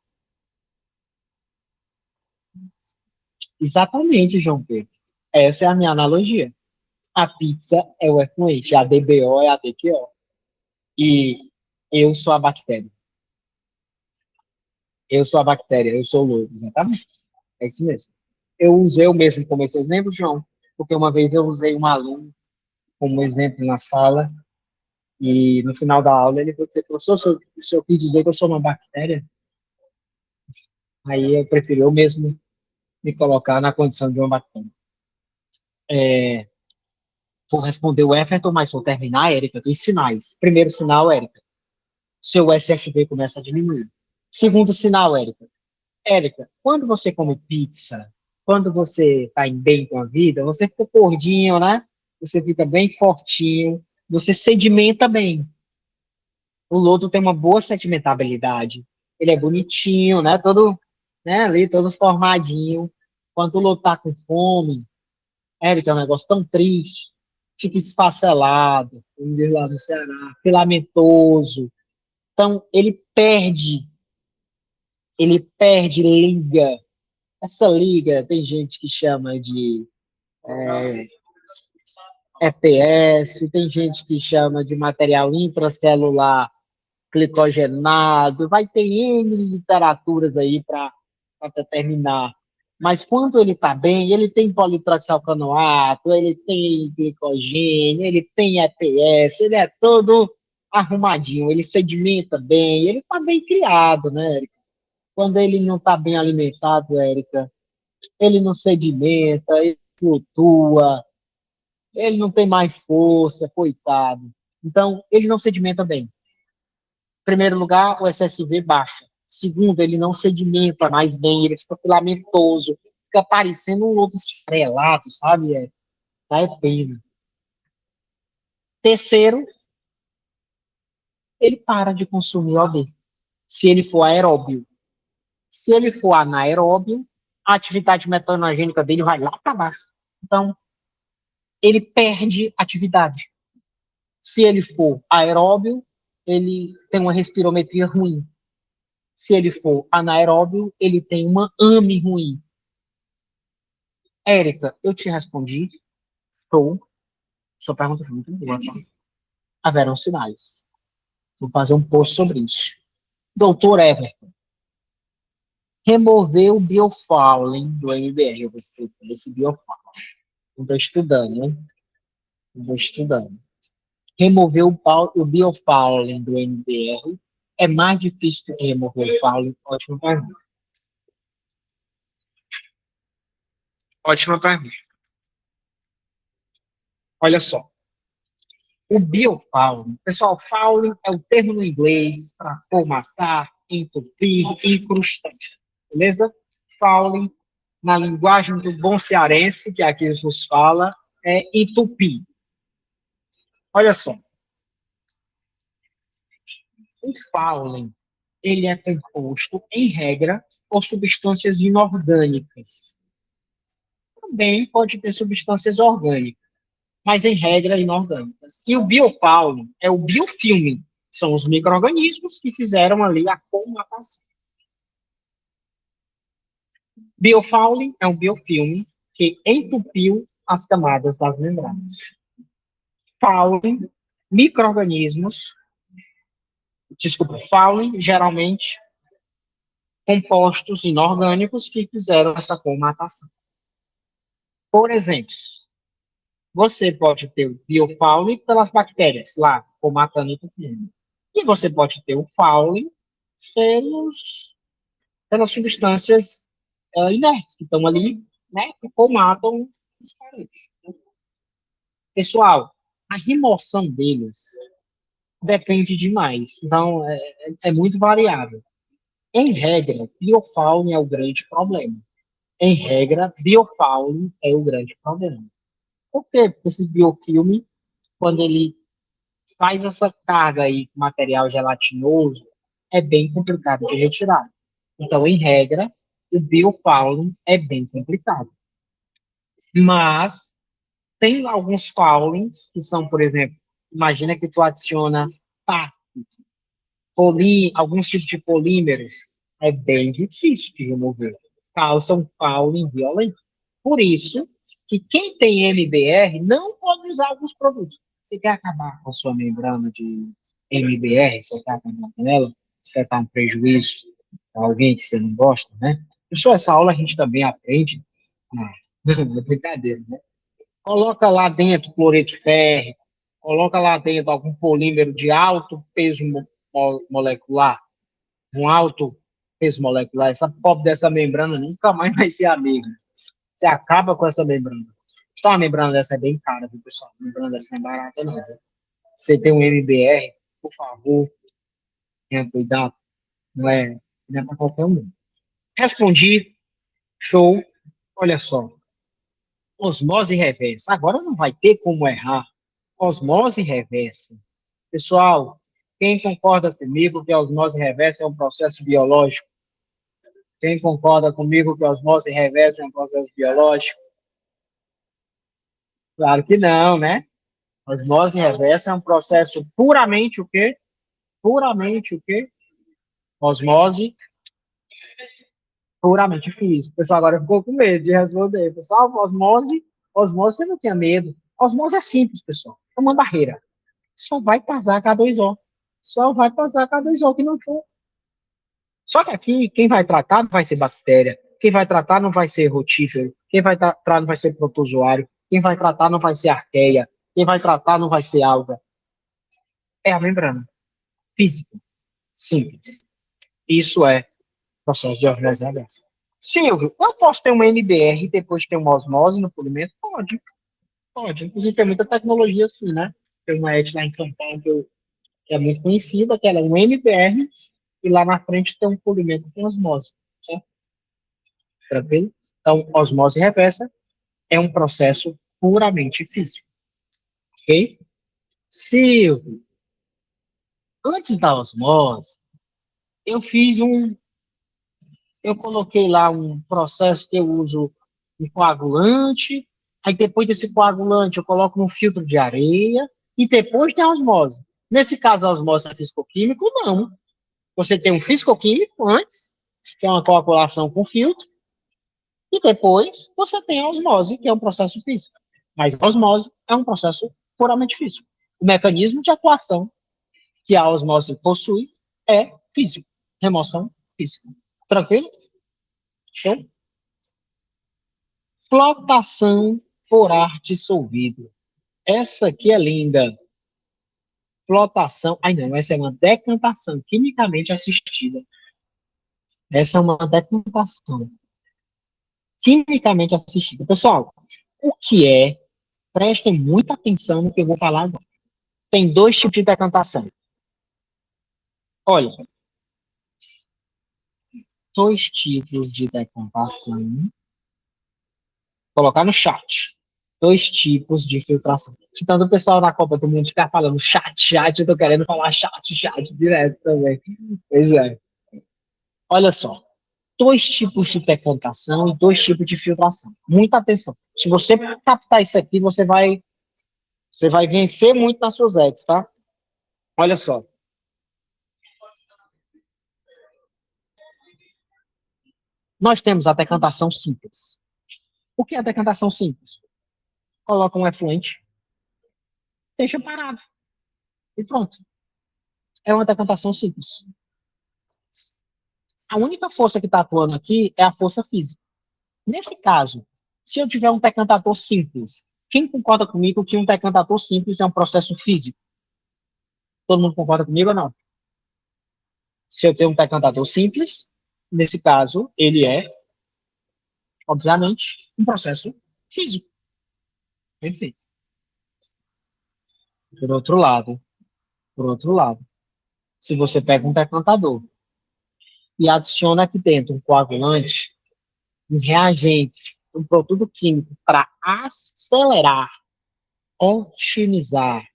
Exatamente, João Pedro. Essa é a minha analogia. A pizza é o efluente, a DBO é a DQO. E eu sou a bactéria. Eu sou a bactéria, eu sou o lodo, exatamente. É isso mesmo. Eu usei eu mesmo como esse exemplo, João, porque uma vez eu usei um aluno como exemplo na sala, e no final da aula ele falou dizer, professor, se eu quis dizer que eu sou uma bactéria, aí eu preferi eu mesmo me colocar na condição de uma bactéria. É, vou responder o Everton, mas vou terminar, Érica, dos sinais. Primeiro sinal, Érica, seu SSV começa a diminuir. Segundo sinal, Érica. Érica, quando você come pizza, quando você está em bem com a vida, você fica gordinho, né? Você fica bem fortinho, você sedimenta bem. O lodo tem uma boa sedimentabilidade. Ele é bonitinho, né? Todo, né, ali, todo formadinho. Quando o lodo tá com fome, Érica, é um negócio tão triste, fica esfacelado, como diz lá no Ceará, filamentoso. Então, ele perde liga. Essa liga, tem gente que chama de EPS, tem gente que chama de material intracelular glicogenado, vai ter N literaturas aí para determinar. Mas quando ele está bem, ele tem politroxalcanoato, ele tem glicogênio, ele tem EPS, ele é todo arrumadinho, ele sedimenta bem, ele está bem criado, né, Érica? Quando ele não está bem alimentado, Érica, ele não sedimenta, ele flutua, ele não tem mais força, coitado. Então, ele não sedimenta bem. Primeiro lugar, o SSV baixa. Segundo, ele não sedimenta mais bem, ele fica filamentoso, fica parecendo um lodo esfarelado, sabe? É pena. Terceiro, ele para de consumir OD, se ele for aeróbio. Se ele for anaeróbio, a atividade metanogênica dele vai lá para baixo. Então, ele perde atividade. Se ele for aeróbio, ele tem uma respirometria ruim. Se ele for anaeróbio, ele tem uma AME ruim. Érica, eu te respondi. Estou. Sua pergunta foi muito boa, tá? Haverão sinais. Vou fazer um post sobre isso. Doutor Everton, remover o biofouling do MBR. Eu vou explicar esse biofouling. Estou estudando, né? Estou estudando. Remover o biofouling do MBR é mais difícil do que remover o fouling? Ótima pergunta. Ótima pergunta. Olha só. O biofouling, pessoal, fouling é o termo no inglês para formatar, entupir, incrustar, beleza? Fouling, na linguagem do bom cearense, que aqui nos fala, é entupir. Olha só, o fouling, ele é composto, em regra, por substâncias inorgânicas. Também pode ter substâncias orgânicas, mas em regra inorgânicas. E o biofouling é o biofilme, são os micro-organismos que fizeram ali a colmatação. Biofouling é um biofilme que entupiu as camadas das membranas. Fouling, micro-organismos, fouling, geralmente, compostos inorgânicos que fizeram essa colmatação. Por exemplo, você pode ter o biofouling pelas bactérias lá, colmatando e entupindo. E você pode ter o fouling pelas substâncias inertes que estão ali, né, que colmatam os paredes. Pessoal, a remoção deles depende demais. Então, é muito variável. Em regra, biofouling é o grande problema. Em regra, biofouling é o grande problema. Por quê? Porque esse biofilme, quando ele faz essa carga aí com material gelatinoso, é bem complicado de retirar. Então, em regra, o biofouling é bem complicado. Mas tem alguns foulings que são, por exemplo, imagina que tu adiciona alguns tipos de polímeros, é bem difícil de remover. Causa um fouling violento. Por isso que quem tem MBR não pode usar alguns produtos. Você quer acabar com a sua membrana de MBR, você quer acabar com ela, você quer dar um prejuízo a alguém que você não gosta, né? Pessoal, essa aula a gente também aprende. É brincadeira, né? Coloca lá dentro cloreto férrico, coloca lá dentro algum polímero de alto peso molecular, um alto peso molecular, essa pobre dessa membrana nunca mais vai ser amiga. Você acaba com essa membrana. Então, a membrana dessa é bem cara, viu, pessoal? A membrana dessa não é barata, não. Você tem um MBR, por favor, tenha cuidado. Não é para qualquer um. Respondi, show. Olha só, osmose reversa. Agora não vai ter como errar. Osmose reversa. Pessoal, quem concorda comigo que a osmose reversa é um processo biológico? Quem concorda comigo que a osmose reversa é um processo biológico? Claro que não, né? A osmose reversa é um processo puramente o quê? Puramente o quê? Osmose puramente físico. O pessoal agora ficou com medo de responder. Pessoal, osmose, você não tinha medo. Osmose é simples, pessoal. É uma barreira. Só vai passar H2O. Só vai passar H2O que não for. Só que aqui, quem vai tratar não vai ser bactéria. Quem vai tratar não vai ser rotífero. Quem vai tratar não vai ser protozoário. Quem vai tratar não vai ser arqueia. Quem vai tratar não vai ser alga. É a membrana. Física. Simples. Isso é processo de osmose reversa. Silvio, eu posso ter uma MBR e depois ter uma osmose no polimento? Pode. Pode. Inclusive, tem muita tecnologia assim, né? Tem uma ET lá em São Paulo que é muito conhecida, que ela é um MBR e lá na frente tem um polimento com osmose. Certo? Tranquilo? Então, osmose reversa é um processo puramente físico. Ok? Silvio, antes da osmose, eu fiz um. Eu coloquei lá um processo que eu uso um coagulante, aí depois desse coagulante eu coloco um filtro de areia, e depois tem a osmose. Nesse caso, a osmose é físico-químico? Não. Você tem um físico-químico antes, que é uma coagulação com filtro, e depois você tem a osmose, que é um processo físico. Mas a osmose é um processo puramente físico. O mecanismo de atuação que a osmose possui é físico, remoção física. Tranquilo? Show? Flotação por ar dissolvido. Essa aqui é linda. Flotação. Ai, não, essa é uma decantação quimicamente assistida. Essa é uma decantação quimicamente assistida. Pessoal, o que é? Prestem muita atenção no que eu vou falar agora. Tem dois tipos de decantação. Olha, dois tipos de decantação. Vou colocar no chat. Dois tipos de filtração. Então, o pessoal na Copa do Mundo ficar falando chat, eu tô querendo falar chat direto também. Pois é. Olha só. Dois tipos de decantação e dois tipos de filtração. Muita atenção. Se você captar isso aqui, você vai vencer muito nas suas ETs, tá? Olha só. Nós temos a decantação simples. O que é a decantação simples? Coloca um efluente, deixa parado e pronto. É uma decantação simples. A única força que está atuando aqui é a força física. Nesse caso, se eu tiver um decantador simples, quem concorda comigo que um decantador simples é um processo físico? Todo mundo concorda comigo ou não? Se eu tenho um decantador simples, nesse caso, ele é, obviamente, um processo físico. Perfeito. Por outro lado, se você pega um decantador e adiciona aqui dentro um coagulante, um reagente, um produto químico para acelerar, otimizar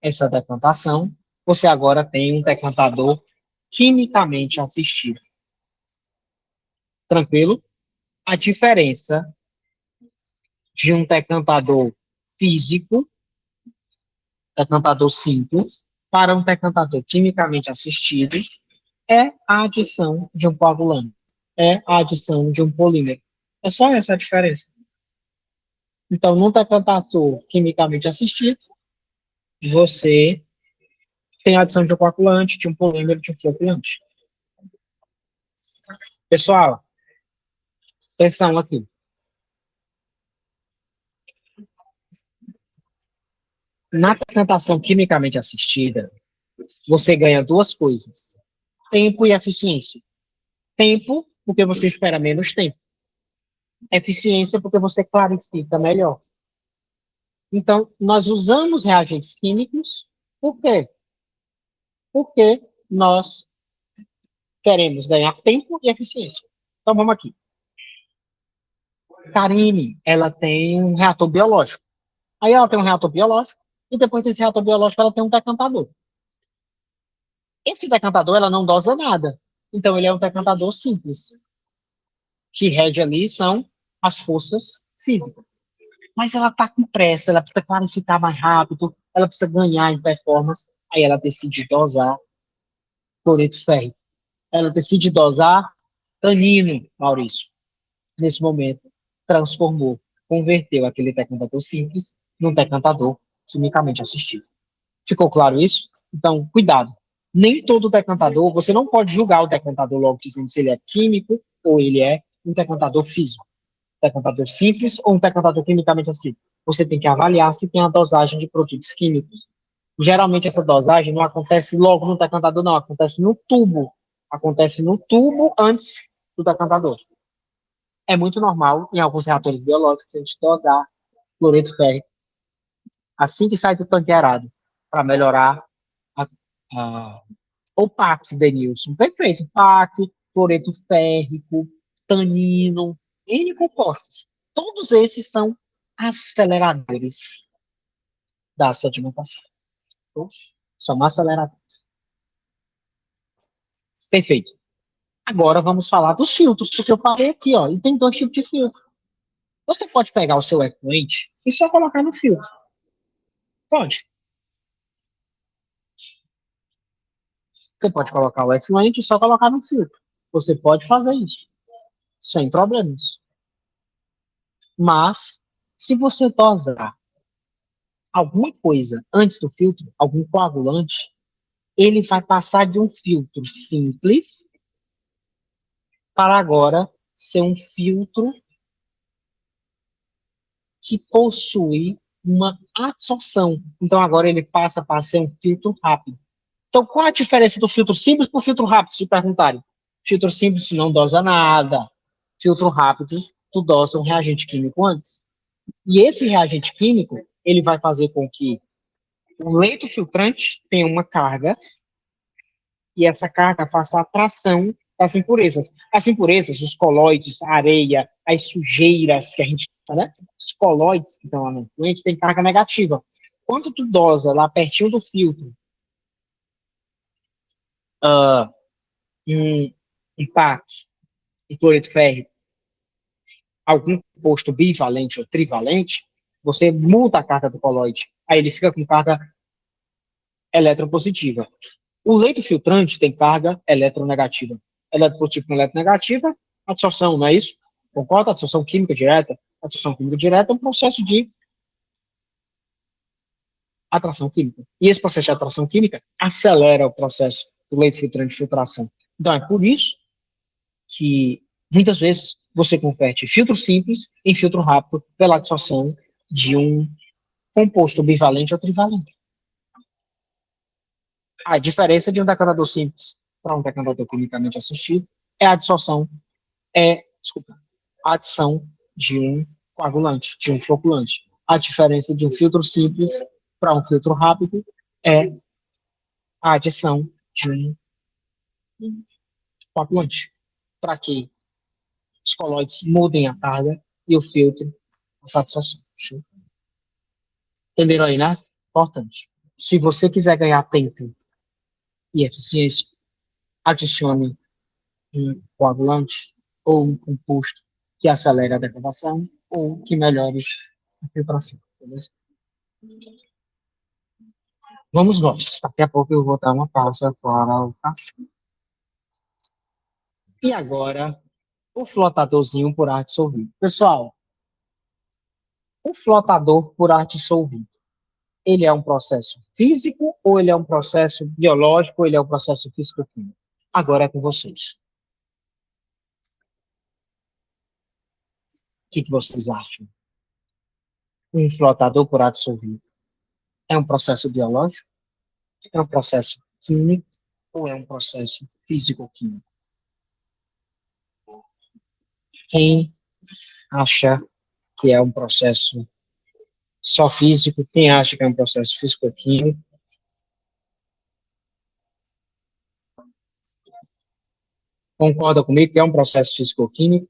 essa decantação, você agora tem um decantador quimicamente assistido. Tranquilo? A diferença de um decantador físico, decantador simples, para um decantador quimicamente assistido é a adição de um coagulante, é a adição de um polímero. É só essa a diferença. Então, num decantador quimicamente assistido, você tem a adição de um coagulante, de um polímero, de um flocculante. Pessoal, atenção aqui. Na decantação quimicamente assistida, você ganha duas coisas: tempo e eficiência. Tempo, porque você espera menos tempo. Eficiência, porque você clarifica melhor. Então, nós usamos reagentes químicos, por quê? Porque nós queremos ganhar tempo e eficiência. Então, vamos aqui. Karine, ela tem um reator biológico. Aí ela tem um reator biológico, e depois desse reator biológico ela tem um decantador. Esse decantador, ela não dosa nada. Então, ele é um decantador simples. Que rege ali são as forças físicas. Mas ela está com pressa, ela precisa clarificar mais rápido, ela precisa ganhar em performance. Aí ela decide dosar cloreto férrico. Ela decide dosar tanino, Maurício. Nesse momento, transformou, converteu aquele decantador simples num decantador quimicamente assistido. Ficou claro isso? Então, cuidado. Nem todo decantador, você não pode julgar o decantador logo dizendo se ele é químico ou ele é um decantador físico. Decantador simples ou um decantador quimicamente assistido. Você tem que avaliar se tem a dosagem de produtos químicos. Geralmente essa dosagem não acontece logo no decantador, não. Acontece no tubo. Acontece no tubo antes do decantador. É muito normal em alguns reatores biológicos a gente dosar cloreto férrico assim que sai do tanque aerado, para melhorar a, o PAC, Denilson. Perfeito. PAC, cloreto férrico, tanino, N compostos. Todos esses são aceleradores da sedimentação. São aceleradores. Perfeito. Agora vamos falar dos filtros, porque eu falei aqui, ó, e tem dois tipos de filtro. Você pode pegar o seu efluente e só colocar no filtro. Pode. Você pode colocar o efluente e só colocar no filtro. Você pode fazer isso, sem problemas. Mas, se você dosar alguma coisa antes do filtro, algum coagulante, ele vai passar de um filtro simples para agora ser um filtro que possui uma adsorção. Então, agora ele passa para ser um filtro rápido. Então, qual a diferença do filtro simples para o filtro rápido, se perguntarem? Filtro simples não dosa nada. Filtro rápido, tu dosa um reagente químico antes. E esse reagente químico, ele vai fazer com que o leito filtrante tenha uma carga e essa carga faça atração das impurezas. As impurezas, os colóides, a areia, as sujeiras que a gente fala, né? Os colóides que estão lá no efluente têm carga negativa. Quando tu dosa lá pertinho do filtro um impacto, um cloreto férrico, algum composto bivalente ou trivalente, você muda a carga do colóide. Aí ele fica com carga eletropositiva. O leito filtrante tem carga eletronegativa. Eletropositiva com eletronegativa, adsorção, não é isso? Concorda? Adsorção química direta. Adsorção química direta é um processo de atração química. E esse processo de atração química acelera o processo do leito filtrante de filtração. Então, é por isso que muitas vezes você converte filtro simples em filtro rápido pela adsorção de um composto bivalente ou trivalente. A diferença de um decantador simples para um decantador quimicamente assistido é a adsorção, a adição de um coagulante, de um floculante. A diferença de um filtro simples para um filtro rápido é a adição de um coagulante, para que os colóides mudem a carga e o filtro a satisfação. Entenderam aí, né? Importante. Se você quiser ganhar tempo e eficiência, adicione um coagulante ou um composto que acelere a degradação ou que melhore a filtração. Beleza? Vamos nós. Daqui a pouco eu vou dar uma pausa para o café. E agora, o flotadorzinho por ar dissolvido. Pessoal, o flotador por ar dissolvido, ele é um processo físico ou ele é um processo biológico ou ele é um processo físico-químico? Agora é com vocês. O que vocês acham? Um flotador por ar dissolvido é um processo biológico? É um processo químico ou é um processo físico-químico? Quem acha que é um processo só físico? Quem acha que é um processo físico-químico? Concorda comigo que é um processo físico-químico?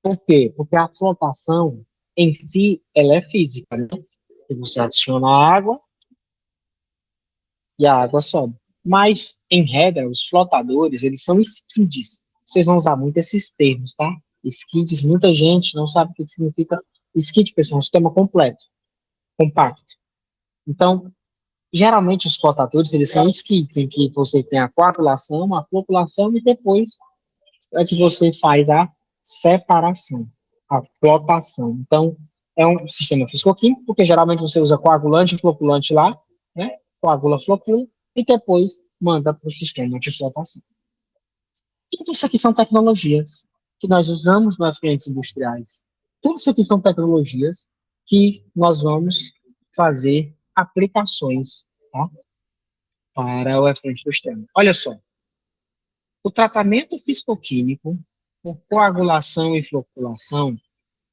Por quê? Porque a flotação em si, ela é física, né? E você adiciona água e a água sobe. Mas, em regra, os flotadores, eles são skids. Vocês vão usar muito esses termos, tá? Skids, muita gente não sabe o que significa skid, pessoal, é um sistema completo, compacto. Então, geralmente os flotadores, eles são skids, em que você tem a coagulação, a floculação e depois é que você faz a separação, a flotação. Então, é um sistema físico-químico, porque geralmente você usa coagulante e floculante lá, né? Coagula, flocula, e depois manda para o sistema de flotação. Tudo isso aqui são tecnologias que nós usamos nos efluentes industriais. Tudo isso aqui são tecnologias que nós vamos fazer aplicações, tá, para o efluente industrial. Olha só, o tratamento físico-químico por coagulação e floculação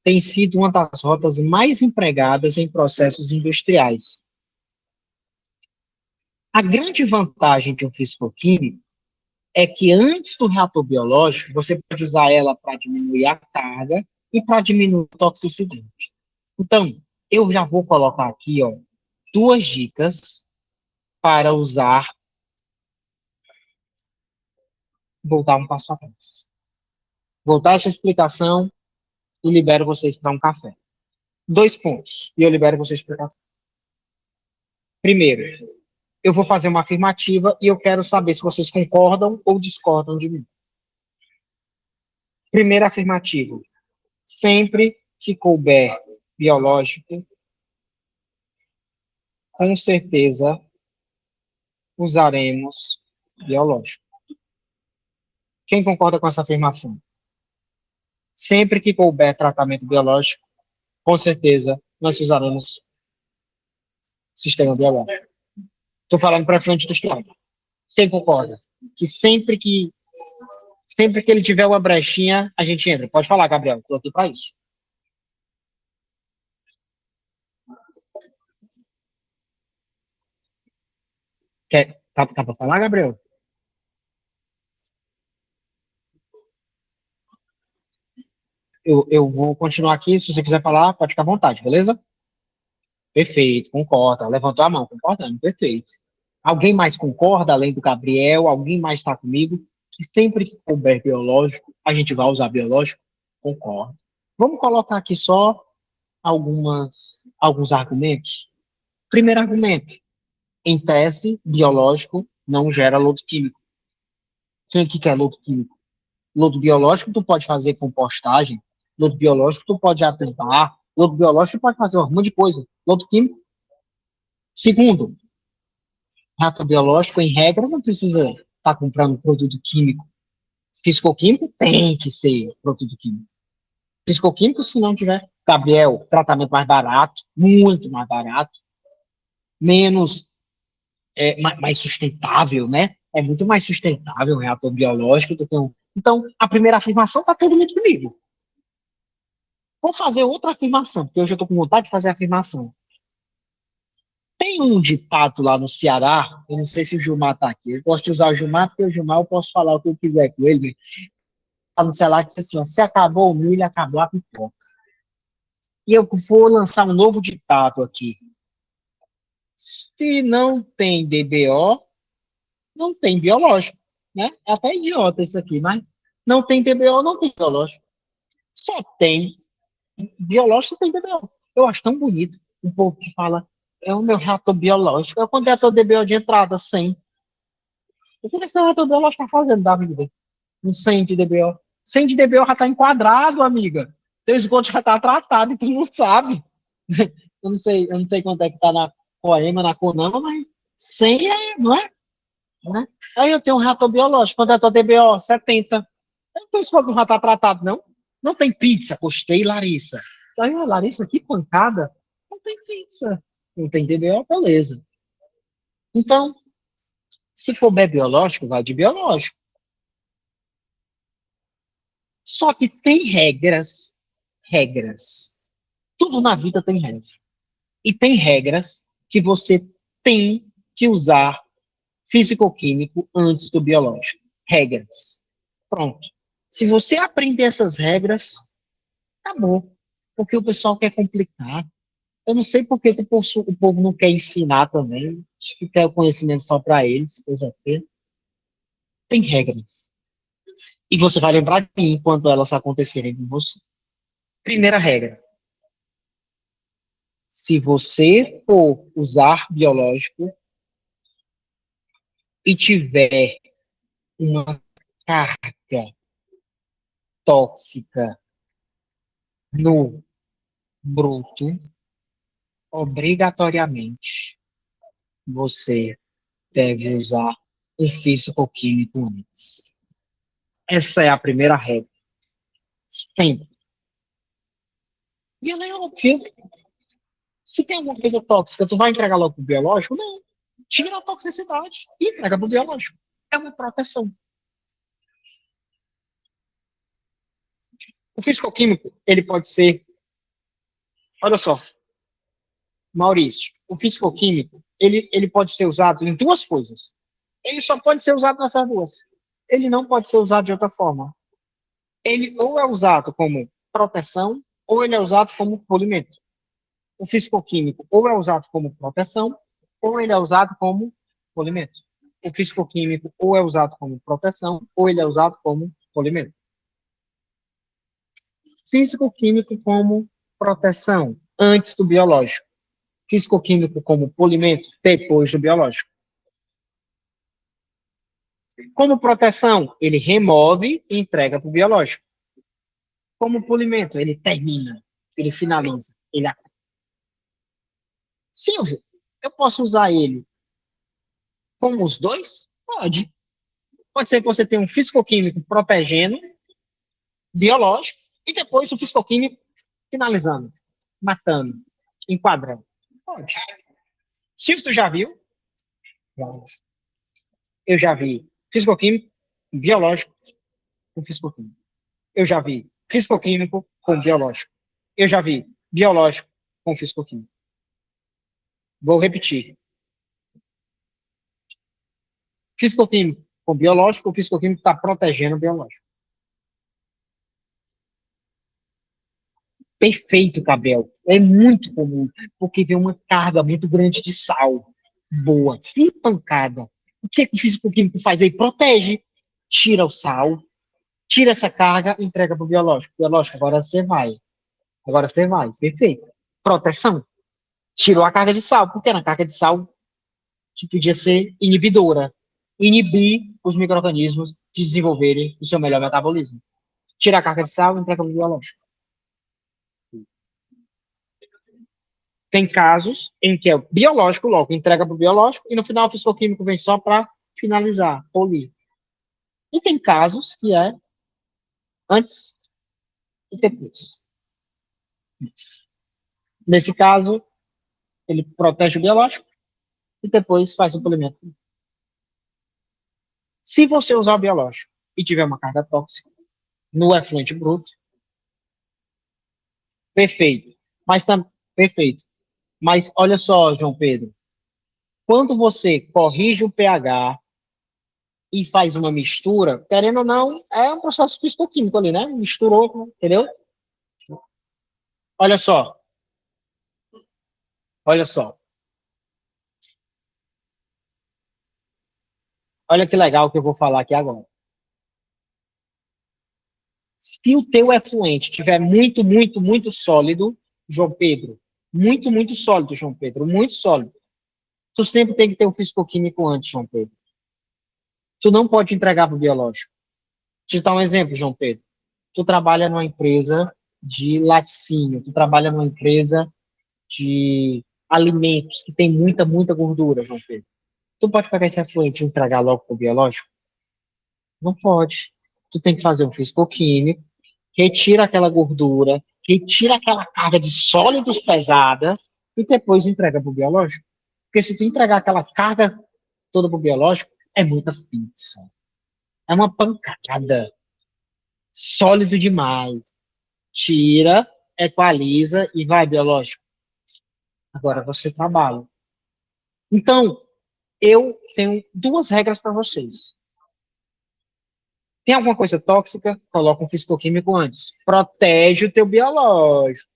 tem sido uma das rotas mais empregadas em processos industriais. A grande vantagem de um físico-químico é que antes do reator biológico, você pode usar ela para diminuir a carga e para diminuir a toxicidade. Então, eu já vou colocar aqui, ó, duas dicas para usar, voltar um passo atrás. Voltar essa explicação e libero vocês para um café. 2 pontos, e eu libero vocês para um café. Primeiro, eu vou fazer uma afirmativa e eu quero saber se vocês concordam ou discordam de mim. Primeira afirmativa. Sempre que couber biológico, com certeza usaremos biológico. Quem concorda com essa afirmação? Sempre que couber tratamento biológico, com certeza nós usaremos sistema biológico. Estou falando para frente do estudo. Quem concorda? Que sempre que ele tiver uma brechinha, a gente entra. Pode falar, Gabriel. Estou aqui para isso. Tá para falar, Gabriel? Eu vou continuar aqui. Se você quiser falar, pode ficar à vontade, beleza? Perfeito, concorda. Levantou a mão, concordando, perfeito. Alguém mais concorda, além do Gabriel? Alguém mais está comigo? Que sempre que couber biológico, a gente vai usar biológico? Concordo. Vamos colocar aqui só alguns argumentos. Primeiro argumento. Em tese, biológico não gera lodo químico. O que é lodo químico? Lodo biológico tu pode fazer compostagem, lodo biológico tu pode atribar, lodo biológico tu pode fazer um monte de coisa. Lodo químico. Segundo, rato biológico, em regra, não precisa estar comprando produto químico. Físico-químico tem que ser produto químico. Físico-químico, se não tiver, Gabriel, tratamento mais barato, muito mais barato, menos, mais sustentável, né? É muito mais sustentável um reator biológico do que um. Então, a primeira afirmação está todo mundo comigo. Vou fazer outra afirmação, porque hoje eu estou com vontade de fazer a afirmação. Tem um ditado lá no Ceará, eu não sei se o Gilmar está aqui, eu gosto de usar o Gilmar, porque o Gilmar eu posso falar o que eu quiser com ele. Tá no Ceará que diz assim, ó, se acabou o milho, acabou a pipoca. E eu vou lançar um novo ditado aqui. Se não tem DBO, não tem biológico, né? É até idiota isso aqui, mas não tem DBO, não tem biológico. Só tem biológico, só tem DBO. Eu acho tão bonito o povo que fala, é o meu reator biológico. É quando é o DBO de entrada, 100. O que esse reator biológico está fazendo da vida? Um 100 de DBO. 100 de DBO já está enquadrado, amiga. Teu esgoto já está tratado e tu não sabe. Eu não sei quanto é que está na Coema, na Conama, mas 100 é, não é? Né? Aí eu tenho um reator biológico. Quando é tua DBO? 70. Então esse fogo já está tratado, não? Não tem pizza. Gostei, Larissa. Aí, Larissa, que pancada. Não tem pizza. Não tem DBO, beleza. Então, se for biológico, vai de biológico. Só que tem regras. Regras. Tudo na vida tem regras. E tem regras que você tem que usar físico-químico antes do biológico. Regras. Pronto. Se você aprender essas regras, acabou. Porque o pessoal quer complicar. Eu não sei por que o povo não quer ensinar também. Acho que quer o conhecimento só para eles, coisa feia. Tem regras. E você vai lembrar de mim quando elas acontecerem com você. Primeira regra. Se você for usar biológico e tiver uma carga tóxica no bruto, obrigatoriamente, você deve usar um físico-químico antes. Essa é a primeira regra. Sempre. E ela é óbvia. Se tem alguma coisa tóxica, tu vai entregar logo pro biológico? Não. Tira a toxicidade e entrega pro biológico. É uma proteção. O físico-químico, ele pode ser... Olha só, Maurício, o físico-químico, ele pode ser usado em duas coisas. Ele só pode ser usado nessas duas. Ele não pode ser usado de outra forma. Ele ou é usado como proteção, ou ele é usado como polimento. O físico-químico ou é usado como proteção, ou ele é usado como polimento. O físico-químico ou é usado como proteção, ou ele é usado como polimento. Físico-químico como proteção, antes do biológico. Físico-químico como polimento, depois do biológico. Como proteção, ele remove e entrega para o biológico. Como polimento, ele termina, ele finaliza, ele acaba. Silvio, eu posso usar ele como os dois? Pode. Pode ser que você tenha um físico-químico protegendo, biológico, e depois o físico-químico finalizando, matando, enquadrando. Pode. Silvio, tu já viu? Eu já vi físico-químico, biológico com físico-químico. Eu já vi físico-químico com biológico. Eu já vi biológico com físico-químico. Vou repetir. Físico-químico com biológico, o físico-químico está protegendo o biológico. Perfeito, Cabel. É muito comum, porque vem uma carga muito grande de sal. Boa. Que pancada. O que o físico-químico faz aí? Protege. Tira o sal, tira essa carga e entrega para o biológico. Biológico, agora você vai. Agora você vai. Perfeito. Proteção. Tirou a carga de sal, porque na carga de sal que podia ser inibidora. Inibir os micro-organismos de desenvolverem o seu melhor metabolismo. Tira a carga de sal e entrega para o biológico. Tem casos em que é o biológico logo, entrega para o biológico, e no final o físico-químico vem só para finalizar, polir. E tem casos que é antes e depois. Nesse caso, ele protege o biológico e depois faz o polimento. Se você usar o biológico e tiver uma carga tóxica no efluente bruto, perfeito. Mas perfeito. Mas olha só, João Pedro, quando você corrige o pH e faz uma mistura, querendo ou não, é um processo físico-químico ali, né? Misturou, entendeu? Olha só, olha só. Olha que legal que eu vou falar aqui agora. Se o teu efluente tiver muito, muito, muito sólido, João Pedro, muito, muito sólido, João Pedro, muito sólido, tu sempre tem que ter um físico-químico antes, João Pedro. Tu não pode entregar para o biológico. Deixa eu te dar um exemplo, João Pedro. Tu trabalha numa empresa de laticínio, tu trabalha numa empresa de alimentos que tem muita, muita gordura, João Pedro. Tu pode pegar esse efluente e entregar logo para o biológico? Não pode. Tu tem que fazer um físico-químico, retira aquela gordura, retira aquela carga de sólidos pesada e depois entrega para o biológico. Porque se tu entregar aquela carga toda para o biológico, é muita pizza. É uma pancada. Sólido demais. Tira, equaliza e vai, biológico. Agora você trabalha. Então, eu tenho duas regras para vocês. Tem alguma coisa tóxica? Coloca um fisicoquímico antes. Protege o teu biológico.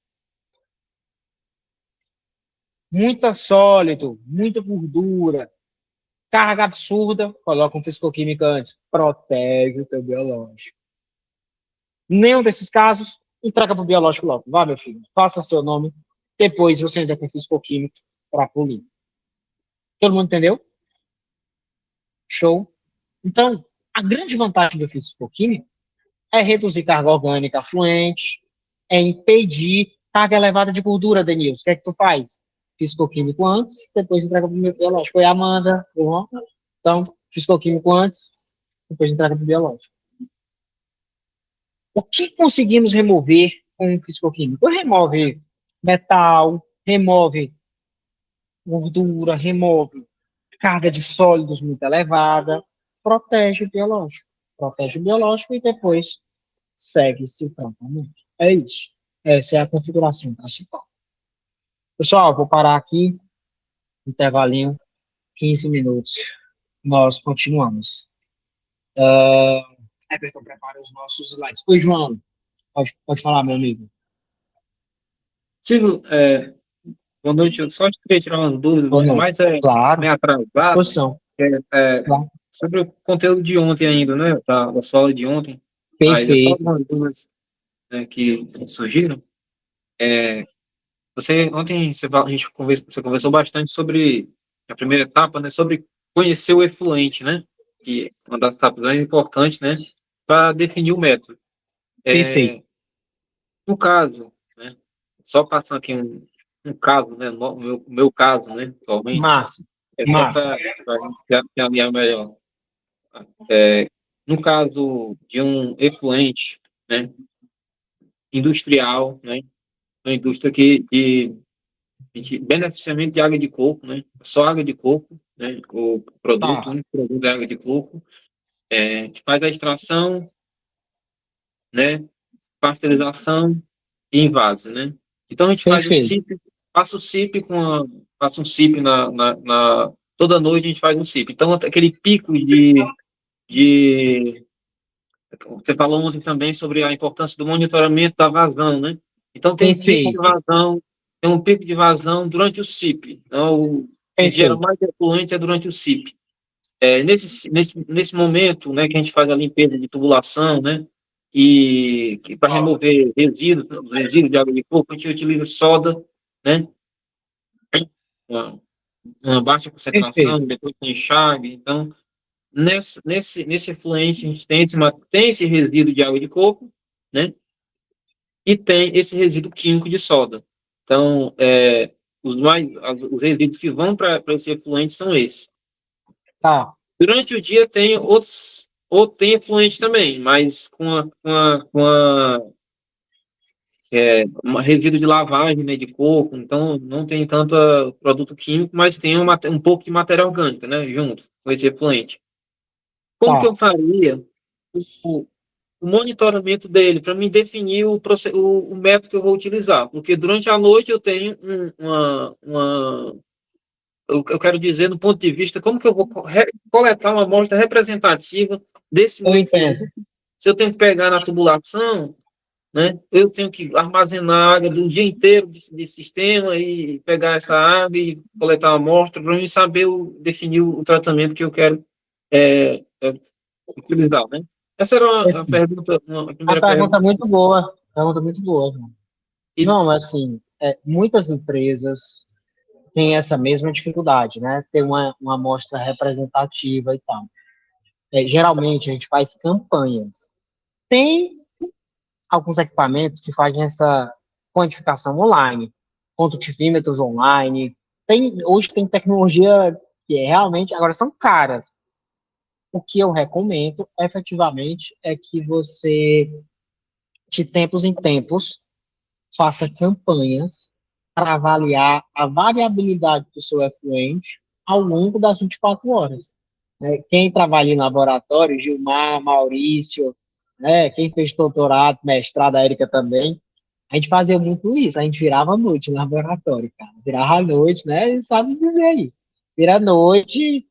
Muita sólido, muita gordura, carga absurda, coloca um fisicoquímico antes. Protege o teu biológico. Nenhum desses casos, entrega para o biológico logo. Vá, meu filho, faça seu nome. Depois você entra com fisicoquímico para polir. Todo mundo entendeu? Show. Então, a grande vantagem do fisicoquímico é reduzir carga orgânica fluente, é impedir Carga elevada de gordura, Denilson, o que é que tu faz? Fisicoquímico antes, depois entrega para o biológico. Foi a Amanda, então, fisicoquímico antes, depois entrega para o biológico. O que conseguimos remover com o fisicoquímico? Remove metal, remove gordura, remove carga de sólidos muito elevada, protege o biológico. Protege o biológico e depois segue-se o tratamento. É isso. Essa é a configuração principal. Pessoal, vou parar aqui, intervalinho, 15 minutos. Nós continuamos. Everton, prepara os nossos slides. Oi, João. Pode falar, meu amigo. Silvio, boa noite. Eu só queria tirar umas dúvidas, Boa noite. mas Claro, meio atrasado, disposição. Claro. sobre o conteúdo de ontem ainda, né? Da sua aula de ontem. Aí eu só Perfeito. algumas dúvidas, né, que surgiram. Ontem você conversou bastante sobre a primeira etapa, né? Sobre conhecer o efluente, né? Que é uma das etapas mais importantes, né? Para definir o método. Perfeito. No caso, né? Só passando aqui um caso, né? O meu caso, né? Atualmente, Massa. só Massa. para a gente alinhar melhor. É, no caso de um efluente, né? Industrial, né? Uma indústria de beneficiamento de água de coco, né? Só água de coco, né? O produto, o Tá. único produto é água de coco. A gente faz a extração, né? Pasteurização e invase, né? Então a gente faz o Perfeito. CIP, passa o CIP passa um CIP toda noite a gente faz um CIP. Então aquele pico de você falou ontem também sobre a importância do monitoramento da vazão, né? Então Perfeito. tem um pico de vazão durante o CIP. Então o que gera Perfeito. mais efluente é durante o CIP. Nesse momento, né, que a gente faz a limpeza de tubulação, né, e para remover resíduos de água de coco, a gente utiliza soda, né, uma, uma baixa Perfeito. concentração, depois tem enxágue. Então, nesse efluente, a gente tem esse resíduo de água de coco, né, e tem esse resíduo químico de soda. Então, os resíduos que vão para esse efluente são esses. Tá. Durante o dia tem outros, ou tem efluente também, mas uma resíduo de lavagem, né, de coco, então não tem tanto produto químico, mas tem um pouco de matéria orgânica, né, junto com esse efluente. Como que Tá. eu faria o, o monitoramento dele para me definir o método que eu vou utilizar? Porque durante a noite eu tenho eu quero dizer, do ponto de vista, como que eu vou coletar uma amostra representativa desse Eu meu entendo. efluente? Se eu tenho que pegar na tubulação, né, eu tenho que armazenar água do dia inteiro de sistema e pegar essa água e coletar uma amostra para mim saber definir o tratamento que eu quero é, utilizar, né? Essa era uma Perfeito. pergunta, uma Uma primeira pergunta pergunta. muito boa. Pergunta muito boa, João. E, João, assim, muitas empresas têm essa mesma dificuldade, né? Ter uma amostra representativa e tal. Geralmente a gente faz campanhas. Tem alguns equipamentos que fazem essa quantificação online, quantitímetros online. Hoje tem tecnologia que realmente, agora são caras. O que eu recomendo, efetivamente, é que você, de tempos em tempos, faça campanhas para avaliar a variabilidade do seu efluente ao longo das 24 horas. Quem trabalha em laboratório, Gilmar, Maurício, quem fez doutorado, mestrado, a Érica também, a gente fazia muito isso, a gente virava a noite no laboratório, cara. Virava a noite, né? E sabe dizer aí. Vira a noite,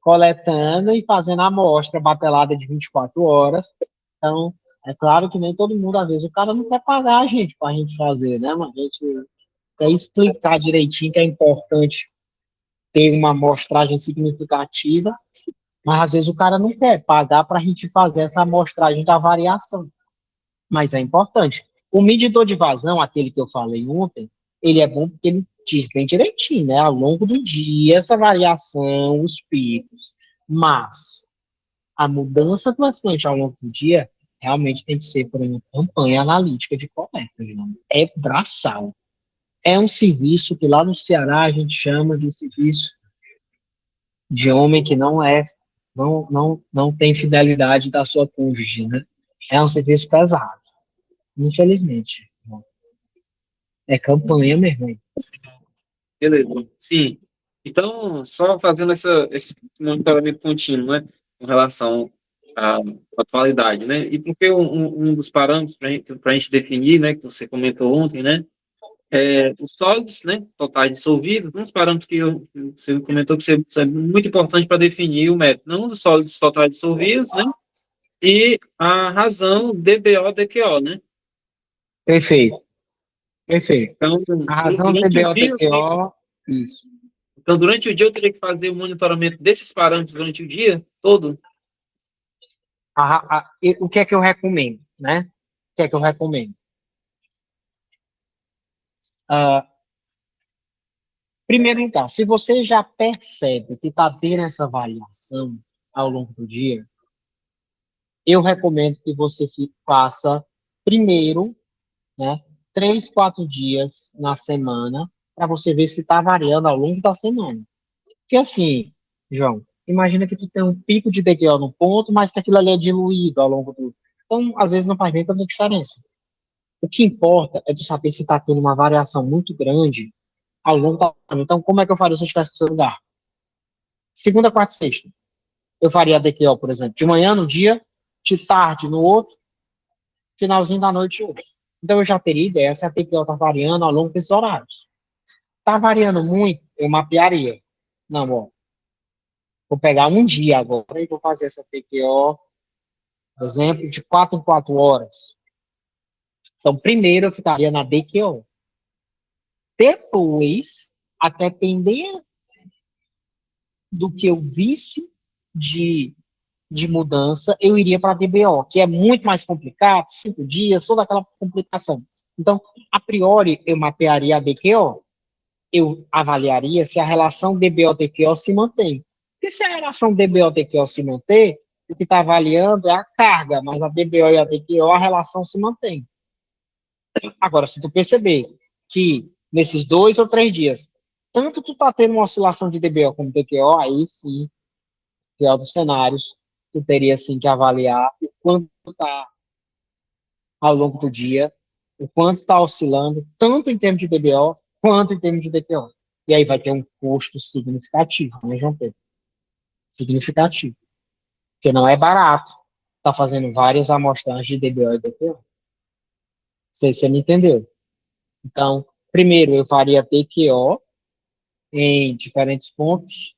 coletando e fazendo a amostra batelada de 24 horas. Então, é claro que nem todo mundo, às vezes, o cara não quer pagar a gente para a gente fazer, né? Mas a gente quer explicar direitinho que é importante ter uma amostragem significativa, mas às vezes o cara não quer pagar para a gente fazer essa amostragem da variação. Mas é importante. O medidor de vazão, aquele que eu falei ontem, ele é bom porque ele diz bem direitinho, né? Ao longo do dia, essa variação, os picos. Mas a mudança do efluente ao longo do dia realmente tem que ser por uma campanha analítica de coleta, viu? É braçal. É um serviço que lá no Ceará a gente chama de serviço de homem que não tem fidelidade da sua cônjuge, né? É um serviço pesado, infelizmente. É campanha mesmo. Hein? Beleza. Sim. Então, só fazendo esse monitoramento contínuo, né, com relação à atualidade, né? E porque um dos parâmetros para a gente definir, né, que você comentou ontem, né, os sólidos, né, totais dissolvidos, um dos parâmetros que você comentou que é muito importante para definir o método, não dos sólidos totais dissolvidos, né, e a razão DBO, DQO, né? Perfeito, perfeito. Então, A razão durante o dia, TBO-TQO, isso. então, durante o dia eu teria que fazer o monitoramento desses parâmetros durante o dia todo? O que é que eu recomendo, né? O que é que eu recomendo? Ah, primeiro lugar, se você já percebe que está tendo essa variação ao longo do dia, eu recomendo que você faça primeiro, né, 3, 4 dias na semana, para você ver se está variando ao longo da semana. Porque assim, João, imagina que tu tem um pico de DQO no ponto, mas que aquilo ali é diluído ao longo do. Então, às vezes não faz nem tanta diferença. O que importa é tu saber se está tendo uma variação muito grande ao longo da semana. Então, como é que eu faria se eu estivesse no seu lugar? Segunda, quarta e sexta. Eu faria a DQO, por exemplo, de manhã no dia, de tarde no outro, finalzinho da noite outro. Então, eu já teria ideia se a DQO está variando ao longo desses horários. Está variando muito, eu mapearia. Não, ó, vou pegar um dia agora e vou fazer essa TQO, por exemplo, de 4 em 4 horas. Então, primeiro eu ficaria na DQO. Depois, a depender do que eu visse de, de mudança, eu iria para a DBO, que é muito mais complicado, 5 dias, toda aquela complicação. Então, a priori, eu mapearia a DQO, eu avaliaria se a relação DBO-DQO se mantém. Porque se a relação DBO-DQO se manter, o que está avaliando é a carga, mas a DBO e a DQO, a relação se mantém. Agora, se tu perceber que nesses 2 ou 3 dias, tanto tu está tendo uma oscilação de DBO como DQO, aí sim, pior dos cenários, tu teria sim que avaliar o quanto está ao longo do dia, o quanto está oscilando, tanto em termos de DBO quanto em termos de DQO. E aí vai ter um custo significativo, né, João Pedro? Significativo. Porque não é barato estar fazendo várias amostragens de DBO e DQO. Se você me entendeu. Então, primeiro eu faria DQO em diferentes pontos,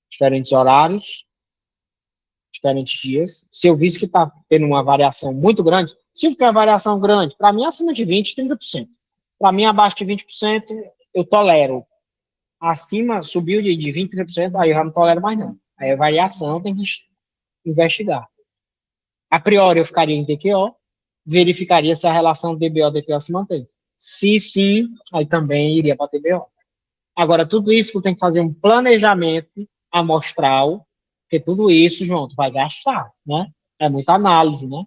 diferentes horários, diferentes dias. Se eu visse que está tendo uma variação muito grande, se for uma variação grande, para mim acima de 20%, 30%. Para mim abaixo de 20%, eu tolero. Acima, subiu de 20%, 30%, aí eu já não tolero mais não. Aí a variação tem que investigar. A priori eu ficaria em DQO, verificaria se a relação DBO-DQO se mantém. Se sim, aí também iria para TBO. Agora, tudo isso tu tem que fazer um planejamento amostral, porque tudo isso, João, tu vai gastar, né? É muita análise, né?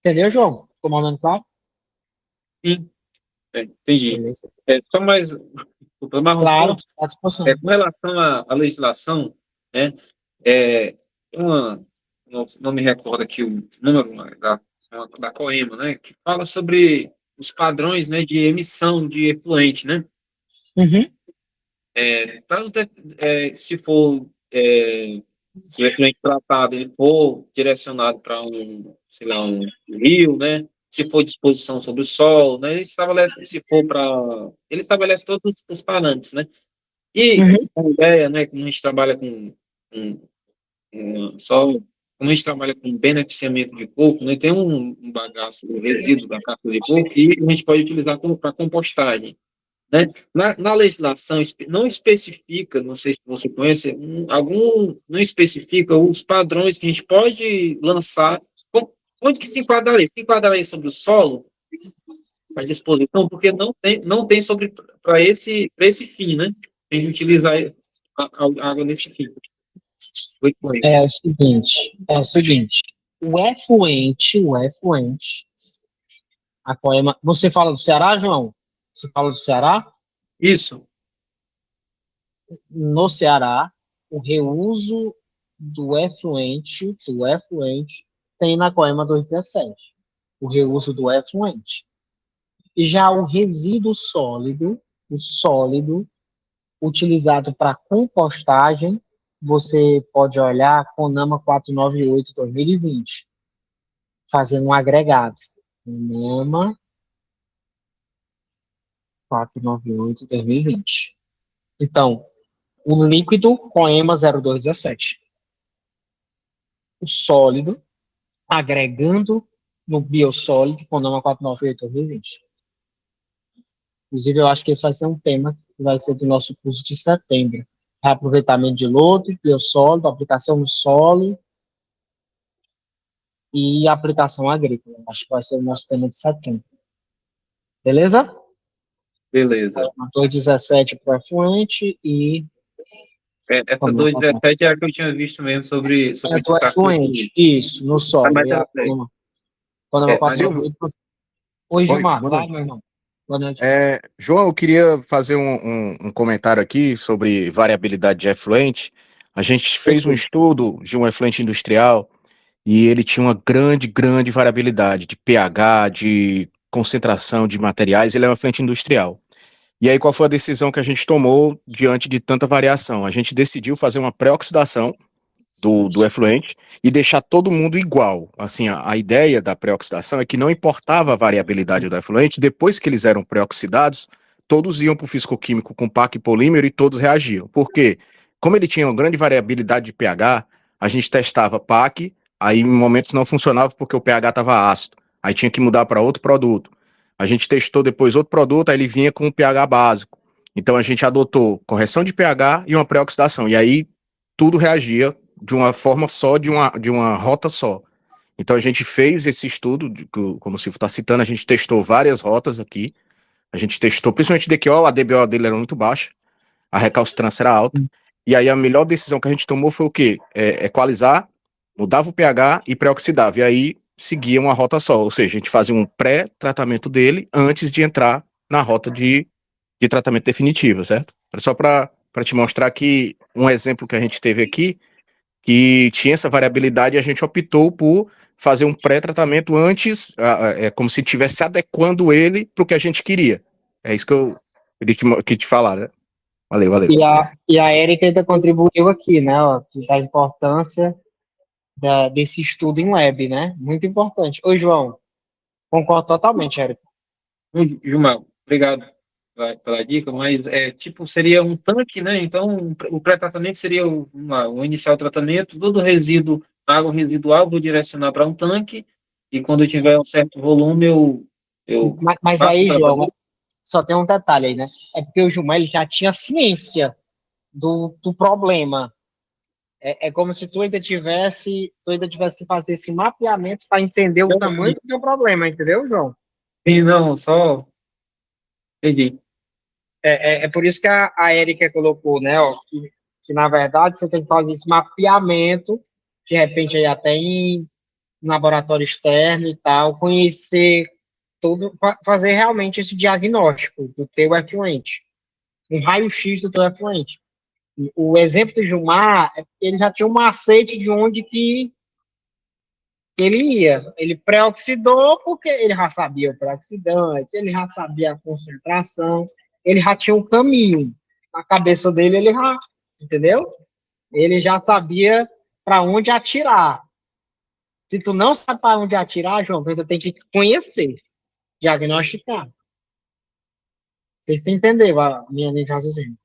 Entendeu, João? Ficou mandando claro? Sim, entendi. Beleza. Só mais um Claro, ponto. à disposição. Com relação à legislação, né, uma, não me recordo aqui o número da COEMA, né, que fala sobre os padrões, né, de emissão de efluente, né, Uhum. para se o efluente tratado ele for direcionado para sei lá, um rio, né, se for disposição sobre o solo, né, ele estabelece todos os parâmetros, né. E Uhum. a ideia, né, como a gente trabalha só como a gente trabalha com beneficiamento de coco, né, tem um bagaço, um resíduo da casca de coco que a gente pode utilizar para compostagem, né? Na legislação não especifica, não sei se você conhece, não especifica os padrões que a gente pode lançar. Onde que se enquadraria? Se enquadraria sobre o solo, a disposição, porque não tem sobre para esse fim, né? Tem que utilizar a água nesse fim. É o seguinte, o efluente, a coema. Você fala do Ceará, João? Você fala do Ceará? Isso. No Ceará, o reuso do efluente tem na coema 217. O reuso do efluente. E já o resíduo sólido, o sólido, utilizado para compostagem, você pode olhar CONAMA 498/2020, fazendo um agregado. CONAMA 498/2020. Então, o líquido, COEMA 0217. O sólido, agregando no biossólido, CONAMA 498/2020. Inclusive, eu acho que esse vai ser um tema que vai ser do nosso curso de setembro. Reaproveitamento de lodo, biossólido, aplicação no solo e aplicação agrícola. Acho que vai ser o nosso tema de setembro. Beleza? Beleza. 217 para o efluente e... Essa 217 é a que eu tinha visto mesmo sobre É o do descarte do efluente, isso, no Ah, solo. mas E a é, CONAMA mas não, Silvio, 498. Oi, oi, Gilmar. boa Vai, noite. meu irmão. Boa noite. João, eu queria fazer um comentário aqui sobre variabilidade de efluente. A gente fez um Perfeito. estudo de um efluente industrial e ele tinha uma grande variabilidade de pH, de concentração de materiais. Ele é um efluente industrial. E aí, qual foi a decisão que a gente tomou diante de tanta variação? A gente decidiu fazer uma pré-oxidação do efluente e deixar todo mundo igual. Assim, a ideia da pré-oxidação é que não importava a variabilidade do efluente, depois que eles eram pré-oxidados, todos iam para o fisicoquímico com PAC e polímero e todos reagiam. Por quê? Como ele tinha uma grande variabilidade de pH, a gente testava PAC, aí em momentos não funcionava porque o pH estava ácido, aí tinha que mudar para outro produto. A gente testou depois outro produto, aí ele vinha com um pH básico. Então a gente adotou correção de pH e uma pré-oxidação. E aí tudo reagia de uma forma só, de uma rota só. Então a gente fez esse estudo, como o Silvio está citando, a gente testou várias rotas aqui. A gente testou principalmente DQO, a DBO dele era muito baixa, a recalcitrância era alta. E aí a melhor decisão que a gente tomou foi o quê? Equalizar, mudava o pH e pré-oxidava. E aí seguia uma rota só, ou seja, a gente fazia um pré-tratamento dele antes de entrar na rota de tratamento definitivo, certo? Era só para te mostrar que um exemplo que a gente teve aqui que tinha essa variabilidade e a gente optou por fazer um pré-tratamento antes, é como se estivesse adequando ele para o que a gente queria. É isso que eu queria te falar, né? Valeu. E a Érica ainda contribuiu aqui, né? Ó, da importância desse estudo em lab, né? Muito importante. Oi, João. Concordo totalmente, Érica. Gilmar, obrigado pela dica, mas tipo, seria um tanque, né? Então, o pré-tratamento seria o inicial tratamento, todo resíduo, água residual, vou direcionar para um tanque, e quando eu tiver um certo volume, eu Mas faço o aí, João, tratamento. só tem um detalhe aí, né? É porque o Gilmar ele já tinha ciência do problema. É como se tu ainda tivesse que fazer esse mapeamento para entender o tamanho do teu problema, entendeu, João? Sim, não, só entendi. É por isso que a Érica colocou, né, ó, que na verdade você tem que fazer esse mapeamento, de repente aí até em laboratório externo e tal, conhecer tudo, fazer realmente esse diagnóstico do teu efluente, um raio-x do teu efluente. O exemplo do Gilmar, ele já tinha um macete de onde que ele ia. Ele pré-oxidou porque ele já sabia o pré-oxidante, ele já sabia a concentração, ele já tinha um caminho. Na cabeça dele, ele já, entendeu? Ele já sabia para onde atirar. Se tu não sabe para onde atirar, João, tu ainda tem que conhecer, diagnosticar. Vocês entenderam a minha linha de raciocínio?